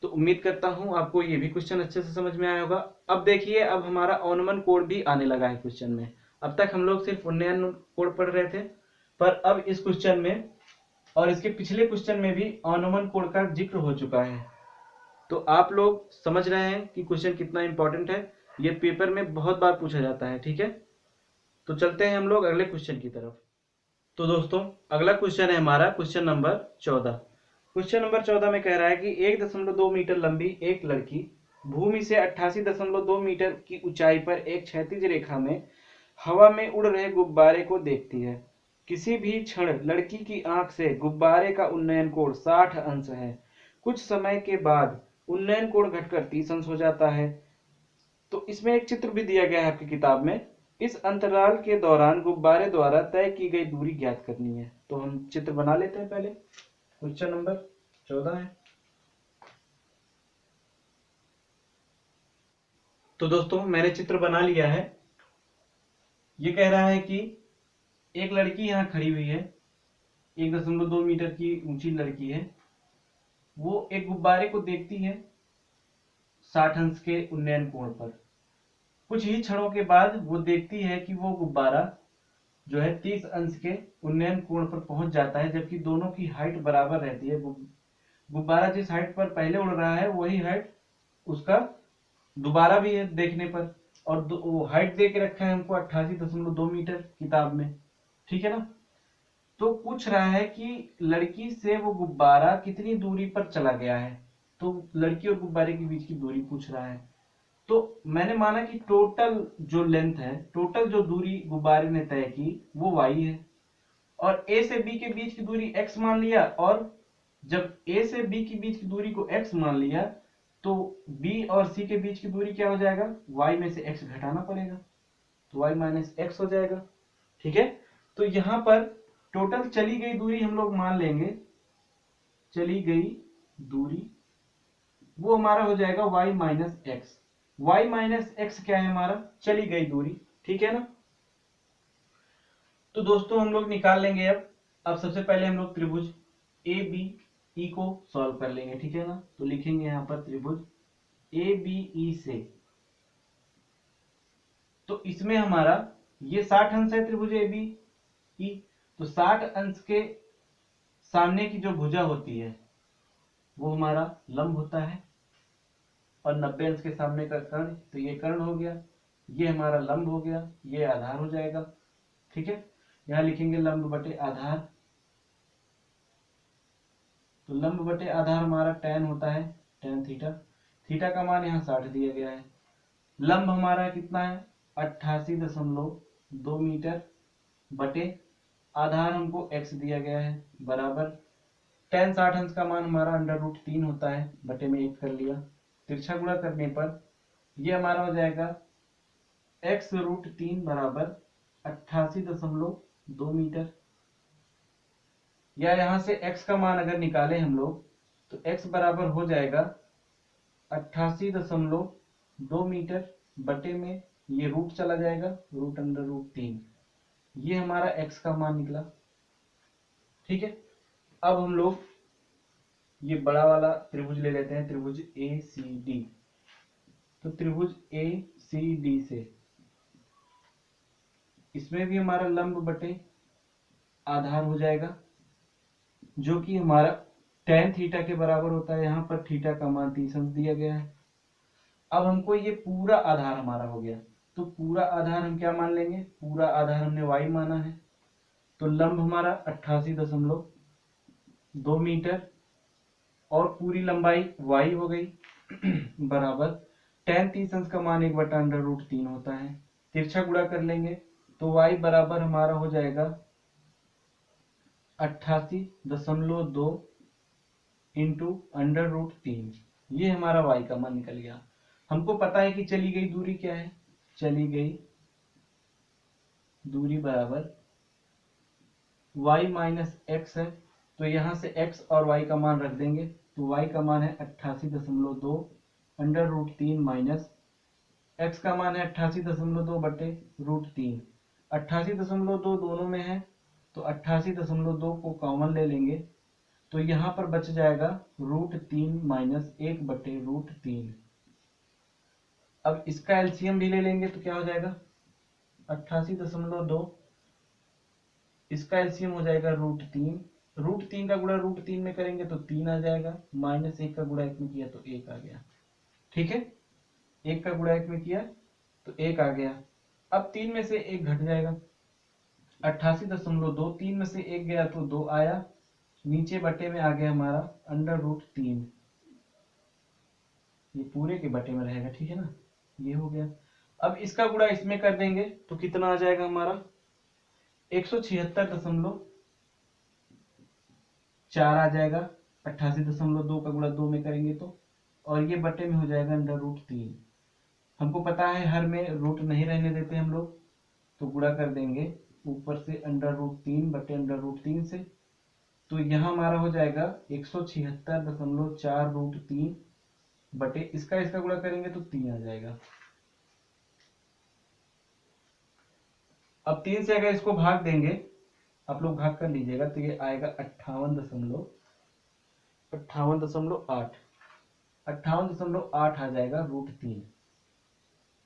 तो उम्मीद करता हूं आपको ये भी क्वेश्चन अच्छे से समझ में आया होगा। अब देखिए, अब हमारा ऑनमन कोड भी आने लगा है क्वेश्चन में। अब तक हम लोग सिर्फ उन्नयन कोड पढ़ रहे थे, पर अब इस क्वेश्चन में और इसके पिछले क्वेश्चन में भी ऑनमन कोड का जिक्र हो चुका है। तो आप लोग समझ रहे हैं कि क्वेश्चन कितना इंपॉर्टेंट है, ये पेपर में बहुत बार पूछा जाता है, ठीक है। तो चलते हैं हम लोग अगले क्वेश्चन की तरफ। तो दोस्तों अगला क्वेश्चन है हमारा क्वेश्चन नंबर 14। क्वेश्चन नंबर 14 में कह रहा है कि 1.2 मीटर लंबी एक लड़की भूमि से 88.2 मीटर की ऊंचाई पर एक क्षैतिज रेखा में हवा में उड़ रहे गुब्बारे को देखती है। किसी भी क्षण लड़की की आंख से गुब्बारे का उन्नयन कोण 60 अंश है। कुछ समय के बाद उन्नयन कोण घटकर 30 अंश हो जाता है। तो इसमें एक चित्र भी दिया गया है आपकी किताब में। इस अंतराल के दौरान गुब्बारे द्वारा तय की गई दूरी ज्ञात करनी है। तो हम चित्र बना लेते हैं पहले। क्वेश्चन नंबर 14 है। तो दोस्तों मैंने चित्र बना लिया है। ये कह रहा है कि एक लड़की यहाँ खड़ी हुई है, 1.2 मीटर की ऊंची लड़की है। वो एक गुब्बारे को देखती है 60 अंश के उन्नयन कोण पर। कुछ ही क्षणों के बाद वो देखती है कि वो गुब्बारा जो है 30 अंश के उन्नयन कोण पर पहुंच जाता है, जबकि दोनों की हाइट बराबर रहती है। गुब्बारा जिस हाइट पर पहले उड़ रहा है वही हाइट उसका दोबारा भी है देखने पर, और वो हाइट दे के रखा है हमको 88.2 मीटर किताब में, ठीक है ना। तो पूछ रहा है कि लड़की से वो गुब्बारा कितनी दूरी पर चला गया है, तो लड़की और गुब्बारे के बीच की दूरी पूछ रहा है। तो मैंने माना कि टोटल जो लेंथ है, टोटल जो दूरी गुब्बारे ने तय की वो y है, और a से b के बीच की दूरी x मान लिया, और जब a से b के बीच की दूरी को x मान लिया तो b और c के बीच की दूरी क्या हो जाएगा, y में से x घटाना पड़ेगा, तो y माइनस x हो जाएगा, ठीक है। तो यहां पर टोटल चली गई दूरी हम लोग मान लेंगे, चली गई दूरी वो हमारा हो जाएगा y minus x. y minus x क्या है हमारा, चली गई दूरी, ठीक है ना। तो दोस्तों हम लोग निकाल लेंगे अब सबसे पहले हम लोग त्रिभुज ए बी ई को सॉल्व कर लेंगे, ठीक है ना। तो लिखेंगे यहाँ पर त्रिभुज ए बी ई से, तो इसमें हमारा ये 60 अंश है त्रिभुज ए बी ई, तो 60 अंश के सामने की जो भुजा होती है वो हमारा लंब होता है, और 90 अंश के सामने का कर्ण, तो ये कर्ण हो गया, ये हमारा लंब हो गया, ये आधार हो जाएगा, ठीक है। यहां लिखेंगे लंब बटे आधार, तो लंब बटे आधार हमारा tan होता है, tan थीटा, थीटा का मान यहाँ 60 दिया गया है। लंब हमारा कितना है 88.2 मीटर, बटे आधार हमको x दिया गया है, बराबर tan 60 अंश का मान हमारा √3 होता है, बटे में 1 कर लिया, तिरछा गुणा करने पर ये हमारा हो जाएगा x√3 बराबर 88.2 मीटर, या यहां से x का मान अगर निकालें हम लोग तो x बराबर हो जाएगा 88.2 मीटर, बटे में ये रूट चला जाएगा, √3, ये हमारा x का मान निकला, ठीक है। अब हम लोग ये बड़ा वाला त्रिभुज ले लेते हैं, त्रिभुज ए सी डी। तो त्रिभुज ए सी डी से इसमें भी हमारा लंब बटे आधार हो जाएगा, जो कि हमारा tan थीटा के बराबर होता है। यहाँ पर थीटा का मान 30 अंश दिया गया है। अब हमको ये पूरा आधार हमारा हो गया, तो पूरा आधार हम क्या मान लेंगे, पूरा आधार हमने y माना है, तो लंब हमारा 88.2 मीटर और पूरी लंबाई y हो गई बराबर tan 30 अंश का मान 1/√3 होता है, तिरछा गुणा कर लेंगे तो y बराबर हमारा हो जाएगा 88.2 इंटू √3, ये हमारा y का मान निकल गया। हमको पता है कि चली गई दूरी क्या है, चली गई दूरी बराबर y माइनस एक्स है, तो यहां से x और y का मान रख देंगे, तो y का मान है 88.2 √3 माइनस x का मान है 88.2 बटे √3, 88.2 दोनों में है तो 88.2 को कॉमन ले लेंगे, तो यहां पर बच जाएगा √3 माइनस 1 बटे √3। अब इसका एलसीएम भी ले लेंगे तो क्या हो जाएगा 88.2, इसका एलसीएम हो जाएगा √3, √3 का गुणा √3 में करेंगे तो 3 आ जाएगा, माइनस 1 का गुणा 1 में किया तो 1 आ गया, ठीक है। 1 का गुणा 1 में किया तो 1 आ गया। अब 3 में से 1 घट जाएगा, 88.2, 3 में से 1 गया तो 2 आया, नीचे बटे में आ गया हमारा √3, ये पूरे के बटे में रहेगा, ठीक है ना, ये हो गया। अब इसका गुणा इसमें कर देंगे तो कितना आ जाएगा हमारा 176.4 आ जाएगा, 88.2 का गुणा 2 में करेंगे तो, और ये बटे में हो जाएगा √3। हमको पता है हर में रूट नहीं रहने देते हम लोग, तो गुणा कर देंगे ऊपर से √3 बटे √3 से, तो यहाँ हमारा हो जाएगा 176.4 √3 बटे इसका गुणा करेंगे तो 3 आ जाएगा। अब 3 से अगर इसको भाग देंगे, आप लोग भाग कर लीजिएगा, तो ये आएगा 58.8 58.8 आ जाएगा √3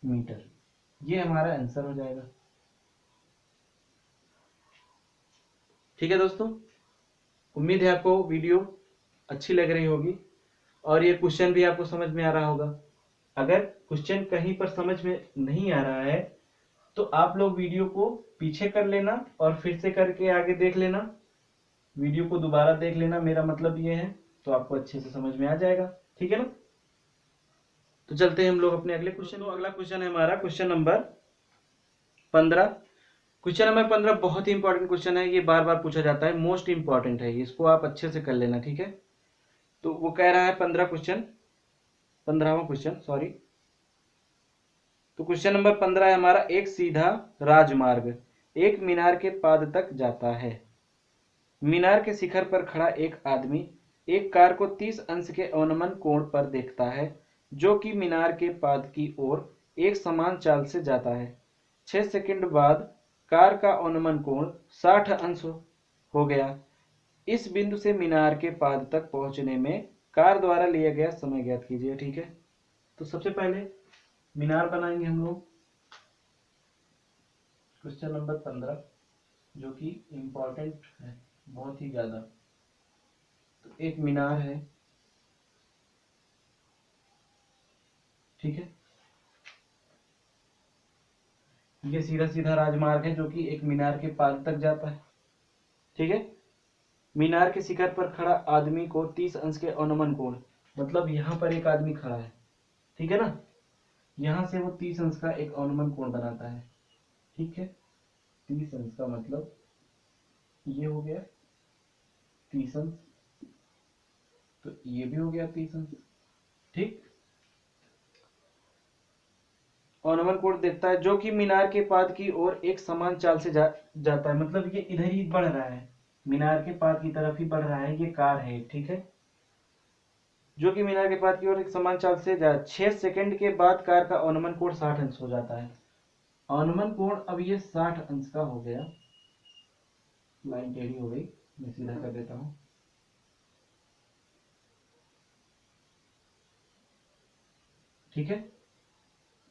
मीटर। ये हमारा आंसर हो जाएगा। ठीक है दोस्तों, उम्मीद है आपको वीडियो अच्छी लग रही होगी और ये क्वेश्चन भी आपको समझ में आ रहा होगा। अगर क्वेश्चन कहीं पर समझ में नहीं आ रहा है तो आप लोग वीडियो को पीछे कर लेना और फिर से करके आगे देख लेना, वीडियो को दोबारा देख लेना, मेरा मतलब ये है, तो आपको अच्छे से समझ में आ जाएगा। ठीक है ना? तो चलते हैं हम लोग अपने अगले क्वेश्चन। अगला क्वेश्चन है हमारा क्वेश्चन नंबर 15। क्वेश्चन नंबर 15 बहुत ही इंपॉर्टेंट क्वेश्चन है, ये बार बार पूछा जाता है, मोस्ट इंपॉर्टेंट है, इसको आप अच्छे से कर लेना। ठीक है, तो वो कह रहा है 15वां क्वेश्चन, सॉरी। तो क्वेश्चन नंबर 15 है हमारा, एक सीधा राजमार्ग एक मीनार के पाद तक जाता है। मीनार के शिखर पर खड़ा एक आदमी एक कार को 30 अंश के अवनमन कोण पर देखता है, जो कि मीनार के पाद की ओर एक समान चाल से जाता है। 6 सेकंड बाद कार का अवनमन कोण 60 अंश हो गया। इस बिंदु से मीनार के पाद तक पहुंचने में कार द्वारा लिया गया समय ज्ञात कीजिए। ठीक है, तो सबसे पहले मीनार बनाएंगे हम लोग। क्वेश्चन नंबर 15 जो कि इंपॉर्टेंट है बहुत ही ज्यादा। तो एक मीनार है, ठीक है, ये सीधा सीधा राजमार्ग है जो कि एक मीनार के पाद तक जाता है। ठीक है, मीनार के शिखर पर खड़ा आदमी को 30 अंश के अवनमन कोण, मतलब यहां पर एक आदमी खड़ा है, ठीक है ना, यहां से वो 30 अंश का एक अवनमन कोण बनाता है। ठीक है, 30 अंश का मतलब ये हो गया 30 अंश, तो ये भी हो गया 30 अंश। ठीक, अवनमन कोण देखता है जो कि मीनार के पाद की ओर एक समान चाल से जाता है, मतलब ये इधर ही बढ़ रहा है, मीनार के पाद की तरफ ही बढ़ रहा है, ये कार है, ठीक है, जो कि मीनार के पाद की ओर एक समान चाल से 6 सेकंड के बाद कार का अवनमन कोण 60 अंश हो जाता है। अवनमन कोण अब ये 60 अंश का हो गया, लाइन टेढ़ी हो गई, मैं सीधा कर देता हूं। ठीक है,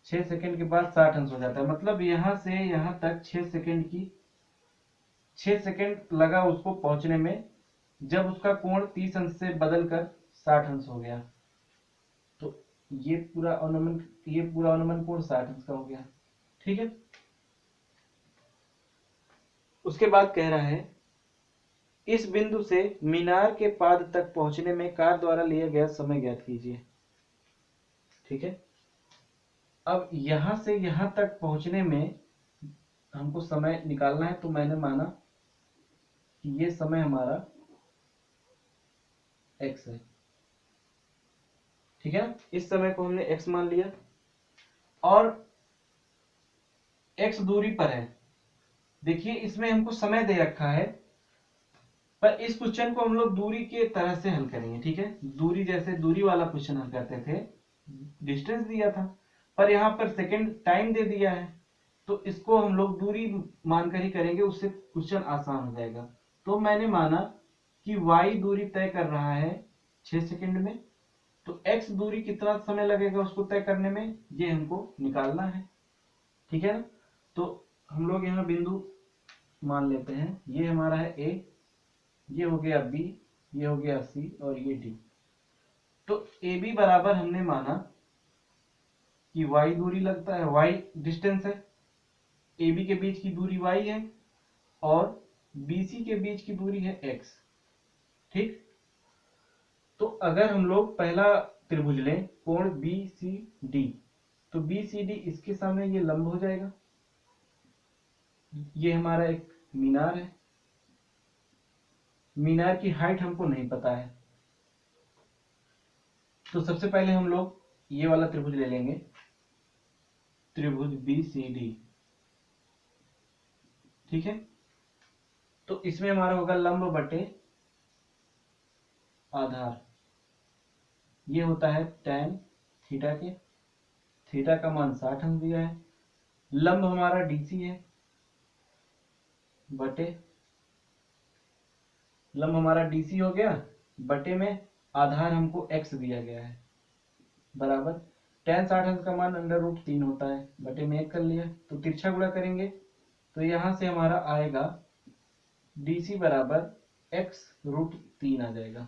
6 सेकंड के बाद 60 अंश हो जाता है, मतलब यहां से यहां तक 6 सेकंड लगा उसको पहुंचने में, जब उसका कोण 30 अंश से बदलकर 60 अंश हो गया, तो ये पूरा अवनमन कोण 60 अंश का हो गया। ठीक है, उसके बाद कह रहा है इस बिंदु से मीनार के पाद तक पहुंचने में कार द्वारा लिया गया समय ज्ञात कीजिए। ठीक है, अब यहां से यहां तक पहुंचने में हमको समय निकालना है, तो मैंने माना कि ये समय हमारा x है। ठीक है ना, इस समय को हमने x मान लिया और x दूरी पर है। देखिए इसमें हमको समय दे रखा है, पर इस क्वेश्चन को हम लोग दूरी के तरह से हल करेंगे। ठीक है, दूरी जैसे दूरी वाला क्वेश्चन हल करते थे, डिस्टेंस दिया था, पर यहाँ पर सेकंड टाइम दे दिया है, तो इसको हम लोग दूरी मानकर ही करेंगे, उससे क्वेश्चन आसान हो जाएगा। तो मैंने माना कि y दूरी तय कर रहा है 6 सेकंड में, तो x दूरी कितना समय लगेगा उसको तय करने में, ये हमको निकालना है। ठीक है ना, तो हम लोग यहाँ बिंदु मान लेते हैं, ये हमारा है a, ये हो गया b, ये हो गया c और ये d। तो AB बराबर हमने माना कि y दूरी लगता है, y डिस्टेंस है, AB के बीच की दूरी y है और BC के बीच की दूरी है x। ठीक, तो अगर हम लोग पहला त्रिभुज लें कोण BCD, तो BCD इसके सामने ये लंब हो जाएगा, ये हमारा एक मीनार है, मीनार की हाइट हमको नहीं पता है, तो सबसे पहले हम लोग ये वाला त्रिभुज ले लेंगे, त्रिभुज BCD। ठीक है, तो इसमें हमारा होगा लंब बटे आधार, ये होता है tan थीटा के, थीटा का मान 60 अंश दिया है, लंब हमारा DC है, बटे लंब हमारा डीसी हो गया, बटे में आधार हमको एक्स दिया गया है, बराबर tan 60 अंश का मान √3 होता है, बटे में 1 कर लिया। तो तिरछा गुणा करेंगे तो यहां से हमारा आएगा डीसी बराबर x√3 आ जाएगा।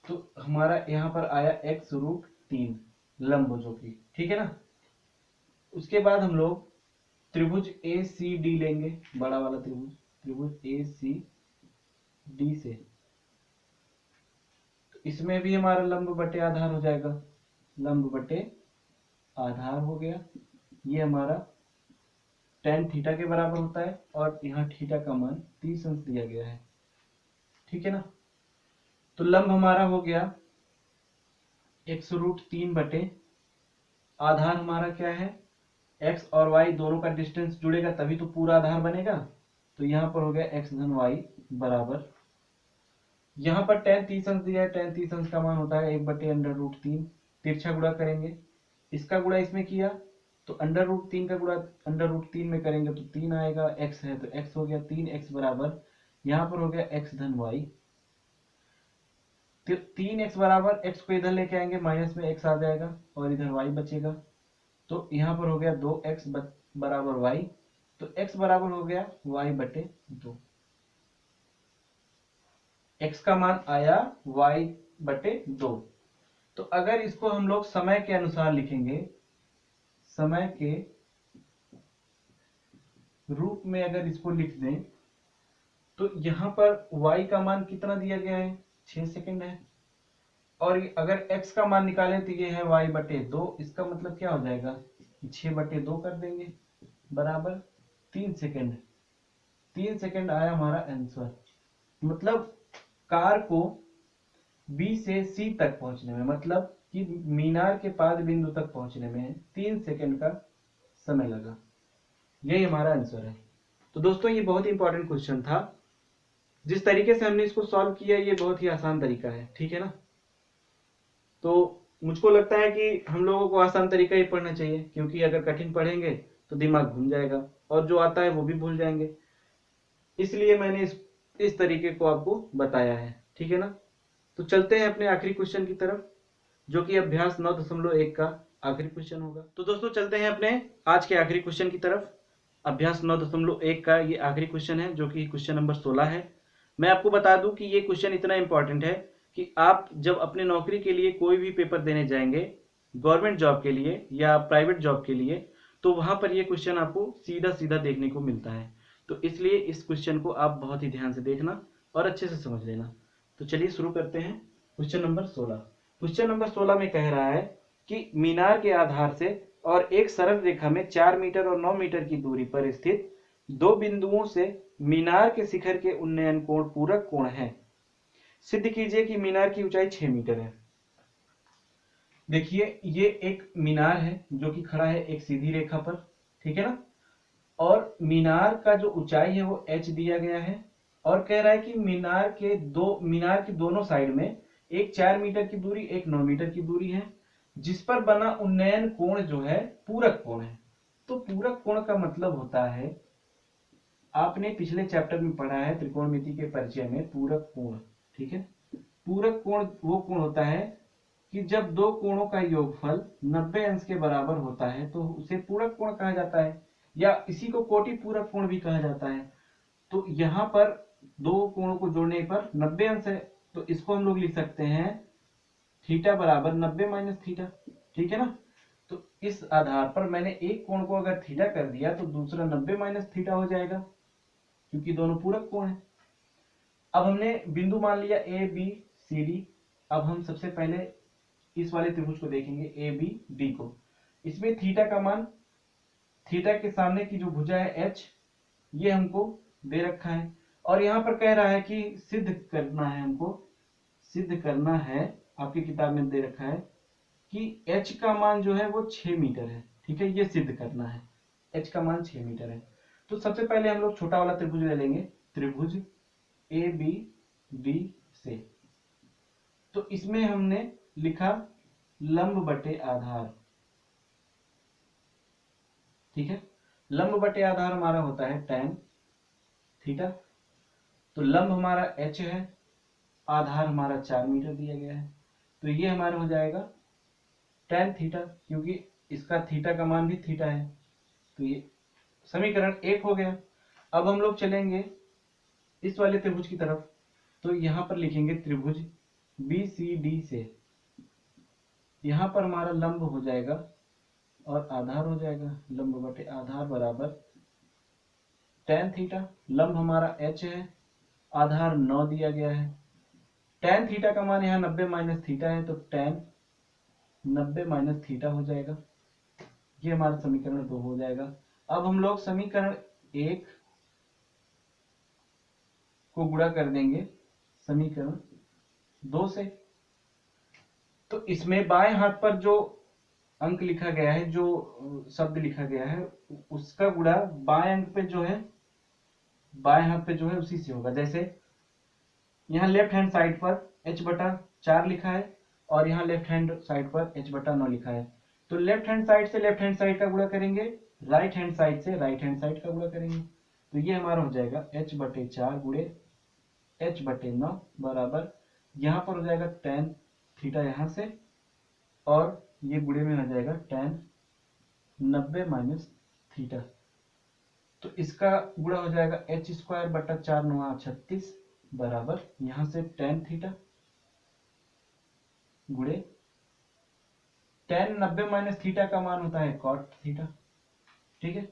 तो हमारा यहाँ पर आया x√3 लंब जो कि ठीक है ना। उसके बाद हम लोग त्रिभुज ACD लेंगे, बड़ा वाला त्रिभुज ACD से, तो इसमें भी हमारा लंब बटे आधार हो जाएगा, लंब बटे आधार हो गया। ये हमारा tan थीटा के बराबर होता है और यहाँ थीटा का मान 30 अंश दिया गया है, ठीक है ना। तो लंब हमारा हो गया x√3 बटे आधार हमारा क्या है, x और y दोनों का डिस्टेंस जुड़ेगा तभी तो पूरा आधार बनेगा। तो यहाँ पर हो गया x धन y बराबर, यहाँ पर tan 30 अंश दिया है, tan 30 अंश का मान होता है 1 बटे √3। तिरछा गुणा करेंगे, इसका गुणा इसमें किया तो √3 का गुणा √3 में करेंगे तो 3 आएगा, x है तो x हो गया 3x बराबर, यहाँ पर हो गया x धन y। 3x बराबर x को इधर लेके आएंगे, माइनस में x आ जाएगा और इधर y बचेगा। तो यहाँ पर हो गया 2x बराबर y, तो x बराबर हो गया y बटे 2। x का मान आया y बटे 2। तो अगर इसको हम लोग समय के अनुसार लिखेंगे, समय के रूप में अगर इसको लिख दें तो यहाँ पर y का मान कितना दिया गया है, 6 सेकंड है। और अगर x का मान निकालें तो ये है y बटे 2, इसका मतलब क्या हो जाएगा, 6 बटे 2 कर देंगे बराबर 3 सेकंड। 3 सेकंड आया हमारा आंसर। मतलब कार को B से C तक पहुंचने में, मतलब कि मीनार के पाद बिंदु तक पहुंचने में 3 सेकंड का समय लगा। यही हमारा आंसर है। तो दोस्तों ये बहुत ही इंपॉर्टेंट क्वेश्चन था। जिस तरीके से हमने इसको सॉल्व किया ये बहुत ही आसान तरीका है, ठीक है ना। तो मुझको लगता है कि हम लोगों को आसान तरीका ही पढ़ना चाहिए, क्योंकि अगर कठिन पढ़ेंगे तो दिमाग घूम जाएगा और जो आता है वो भी भूल जाएंगे। इसलिए मैंने इस तरीके को आपको बताया है, ठीक है ना। तो चलते हैं अपने आखिरी क्वेश्चन की तरफ, जो कि अभ्यास 9.1 का आखिरी क्वेश्चन होगा। तो दोस्तों चलते हैं अपने आज के आखिरी क्वेश्चन की तरफ। अभ्यास 9.1 का ये आखिरी क्वेश्चन है, जो कि क्वेश्चन नंबर 16 है। मैं आपको बता दूं कि ये क्वेश्चन इतना इंपॉर्टेंट है कि आप जब अपने नौकरी के लिए कोई भी पेपर देने जाएंगे, गवर्नमेंट जॉब के लिए या प्राइवेट जॉब के लिए, तो वहां पर ये क्वेश्चन आपको सीधा सीधा देखने को मिलता है। तो इसलिए इस क्वेश्चन को आप बहुत ही ध्यान से देखना और अच्छे से समझ लेना। तो चलिए शुरू करते हैं क्वेश्चन नंबर 16। क्वेश्चन नंबर 16 में कह रहा है कि मीनार के आधार से और एक सरल रेखा में 4 मीटर और 9 मीटर की दूरी पर स्थित दो बिंदुओं से मीनार के शिखर के उन्नयन कोण पूरक कोण है। सिद्ध कीजिए कि मीनार की ऊंचाई 6 मीटर है। देखिए ये एक मीनार है जो कि खड़ा है एक सीधी रेखा पर, ठीक है ना। और मीनार का जो ऊंचाई है वो h दिया गया है और कह रहा है कि मीनार की दोनों साइड में एक 4 मीटर की दूरी, एक 9 मीटर की दूरी है, जिस पर बना उन्नयन कोण जो है पूरक कोण है। तो पूरक कोण का मतलब होता है, आपने पिछले चैप्टर में पढ़ा है त्रिकोणमिति के परिचय में, पूरक कोण, ठीक है। पूरक कोण वो कोण होता है कि जब दो कोणों का योगफल 90 अंश के बराबर होता है तो उसे पूरक कोण कहा जाता है, या इसी को कोटि पूरक कोण भी कहा जाता है। तो यहाँ पर दो कोणों को जोड़ने पर 90 अंश है, तो इसको हम लोग लिख सकते हैं थीटा बराबर 90 माइनस थीटा, ठीक है ना। तो इस आधार पर मैंने एक कोण को अगर थीटा कर दिया तो दूसरा 90 माइनस थीटा हो जाएगा, क्योंकि दोनों पूरक कोण है। अब हमने बिंदु मान लिया ए बी सी डी। अब हम सबसे पहले इस वाले त्रिभुज को देखेंगे ए बी डी को। इसमें थीटा का मान, थीटा के सामने की जो भुजा है एच, ये हमको दे रखा है और यहाँ पर कह रहा है कि सिद्ध करना है, हमको सिद्ध करना है, आपकी किताब में दे रखा है कि h का मान जो है वो 6 मीटर है, ठीक है। ये सिद्ध करना है, h का मान 6 मीटर है। तो सबसे पहले हम लोग छोटा वाला त्रिभुज ले लेंगे, त्रिभुज ए बी डी से। तो इसमें हमने लिखा लंब बटे आधार, ठीक है। लंब बटे आधार हमारा होता है tan थीटा। तो लंब हमारा h है, आधार हमारा 4 मीटर दिया गया है, तो ये हमारा हो जाएगा tan थीटा, क्योंकि इसका थीटा का मान भी थीटा है। तो ये समीकरण 1 हो गया। अब हम लोग चलेंगे इस वाले त्रिभुज की तरफ। तो यहाँ पर लिखेंगे त्रिभुज BCD से, यहाँ पर हमारा लंब हो जाएगा और आधार हो जाएगा, लंब बटे आधार बराबर tan थीटा। लंब हमारा h है, आधार 9 दिया गया है। tan थीटा का मान यहाँ 90 माइनस थीटा है, तो tan 90 माइनस थीटा हो जाएगा। ये हमारा समीकरण 2 हो जाएगा। अब हम लोग समीकरण 1 को गुणा कर देंगे समीकरण 2 से। तो इसमें बाएं हाथ पर जो अंक लिखा गया है, जो शब्द लिखा गया है, उसका गुणा बाएं अंक पे जो है, बाएं हाथ पे जो है उसी से होगा। जैसे यहाँ लेफ्ट हैंड साइड पर h बटा 4 लिखा है और यहाँ लेफ्ट हैंड साइड पर h बटा 9 लिखा है। तो लेफ्ट हैंड साइड से लेफ्ट हैंड साइड का गुणा करेंगे, राइट हैंड साइड से राइट हैंड साइड का गुणा करेंगे। तो ये हमारा हो जाएगा h बटे 4 गुणे h बटे 9 बराबर, यहाँ पर हो जाएगा tan थीटा यहाँ से, और ये गुणे में हो जाएगा tan 90 माइनस थीटा। तो इसका गुणा हो जाएगा h स्क्वायर बटा 4 9 36 बराबर, यहाँ से tan थीटा गुणे tan 90 माइनस थीटा का मान होता है cot थीटा। ठीक है,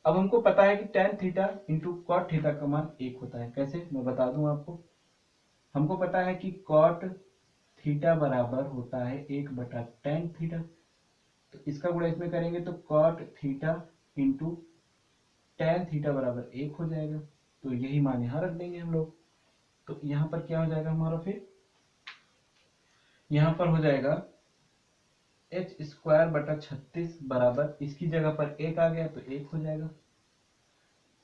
अब हमको पता है कि tan theta into cot theta का मान 1 होता है। कैसे, मैं बता दूं आपको। हमको पता है कि cot थीटा बराबर होता है 1 बटा tan थीटा। तो इसका गुणा इसमें करेंगे तो cot theta into tan theta बराबर 1 हो जाएगा। तो यही मान यहाँ रख देंगे हम लोग। तो यहाँ पर क्या हो जाएगा हमारा, फिर यहाँ पर हो जाएगा h स्क्वायर बटा 36 बराबर, इसकी जगह पर 1 आ गया तो 1 हो जाएगा।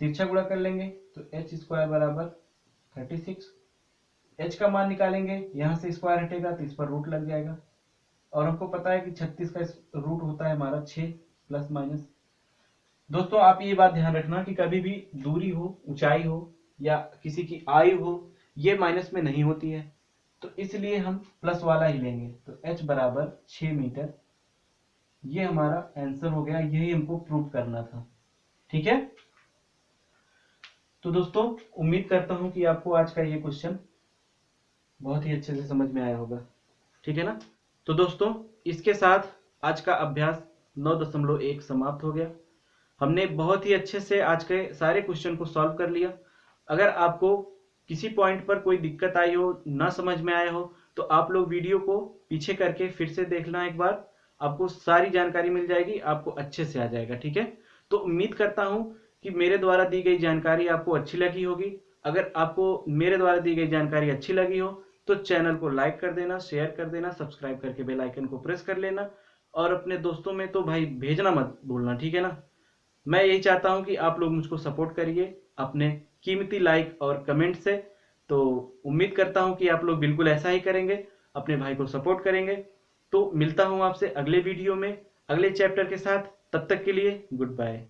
तिरछा गुणा कर लेंगे तो h स्क्वायर बराबर 36, h का मान निकालेंगे, यहाँ से स्क्वायर हटेगा तो इस पर रूट लग जाएगा। और हमको पता है कि 36 का रूट होता है हमारा 6 प्लस माइनस। दोस्तों आप ये बात ध्यान रखना कि कभी भी दूरी हो, ऊंचाई हो या किसी की आयु हो, ये माइनस में नहीं होती है, तो इसलिए हम प्लस वाला ही लेंगे। तो h बराबर 6 मीटर, ये हमारा आंसर हो गया। यही हमको प्रूव करना था। ठीक है, तो दोस्तों उम्मीद करता हूं कि आपको आज का ये क्वेश्चन बहुत ही अच्छे से समझ में आया होगा। ठीक है ना। तो दोस्तों इसके साथ आज का अभ्यास 9.1 समाप्त हो गया। हमने बहुत ही अच्छे से आज के सारे क्वेश्चन को सॉल्व कर लिया। अगर आपको किसी पॉइंट पर कोई दिक्कत आई हो, ना समझ में आया हो, तो आप लोग वीडियो को पीछे करके फिर से देखना एक बार, आपको सारी जानकारी मिल जाएगी, आपको अच्छे से आ जाएगा। ठीक है, तो उम्मीद करता हूं कि मेरे द्वारा दी गई जानकारी आपको अच्छी लगी होगी। अगर आपको मेरे द्वारा दी गई जानकारी अच्छी लगी हो तो चैनल को लाइक कर देना, शेयर कर देना, सब्सक्राइब करके बेल आइकन को प्रेस कर लेना, और अपने दोस्तों में तो भाई भेजना मत भूलना। ठीक है ना। मैं यही चाहता हूं कि आप लोग मुझको सपोर्ट करिए अपने कीमती लाइक और कमेंट से। तो उम्मीद करता हूं कि आप लोग बिल्कुल ऐसा ही करेंगे, अपने भाई को सपोर्ट करेंगे। तो मिलता हूं आपसे अगले वीडियो में अगले चैप्टर के साथ। तब तक के लिए गुड बाय।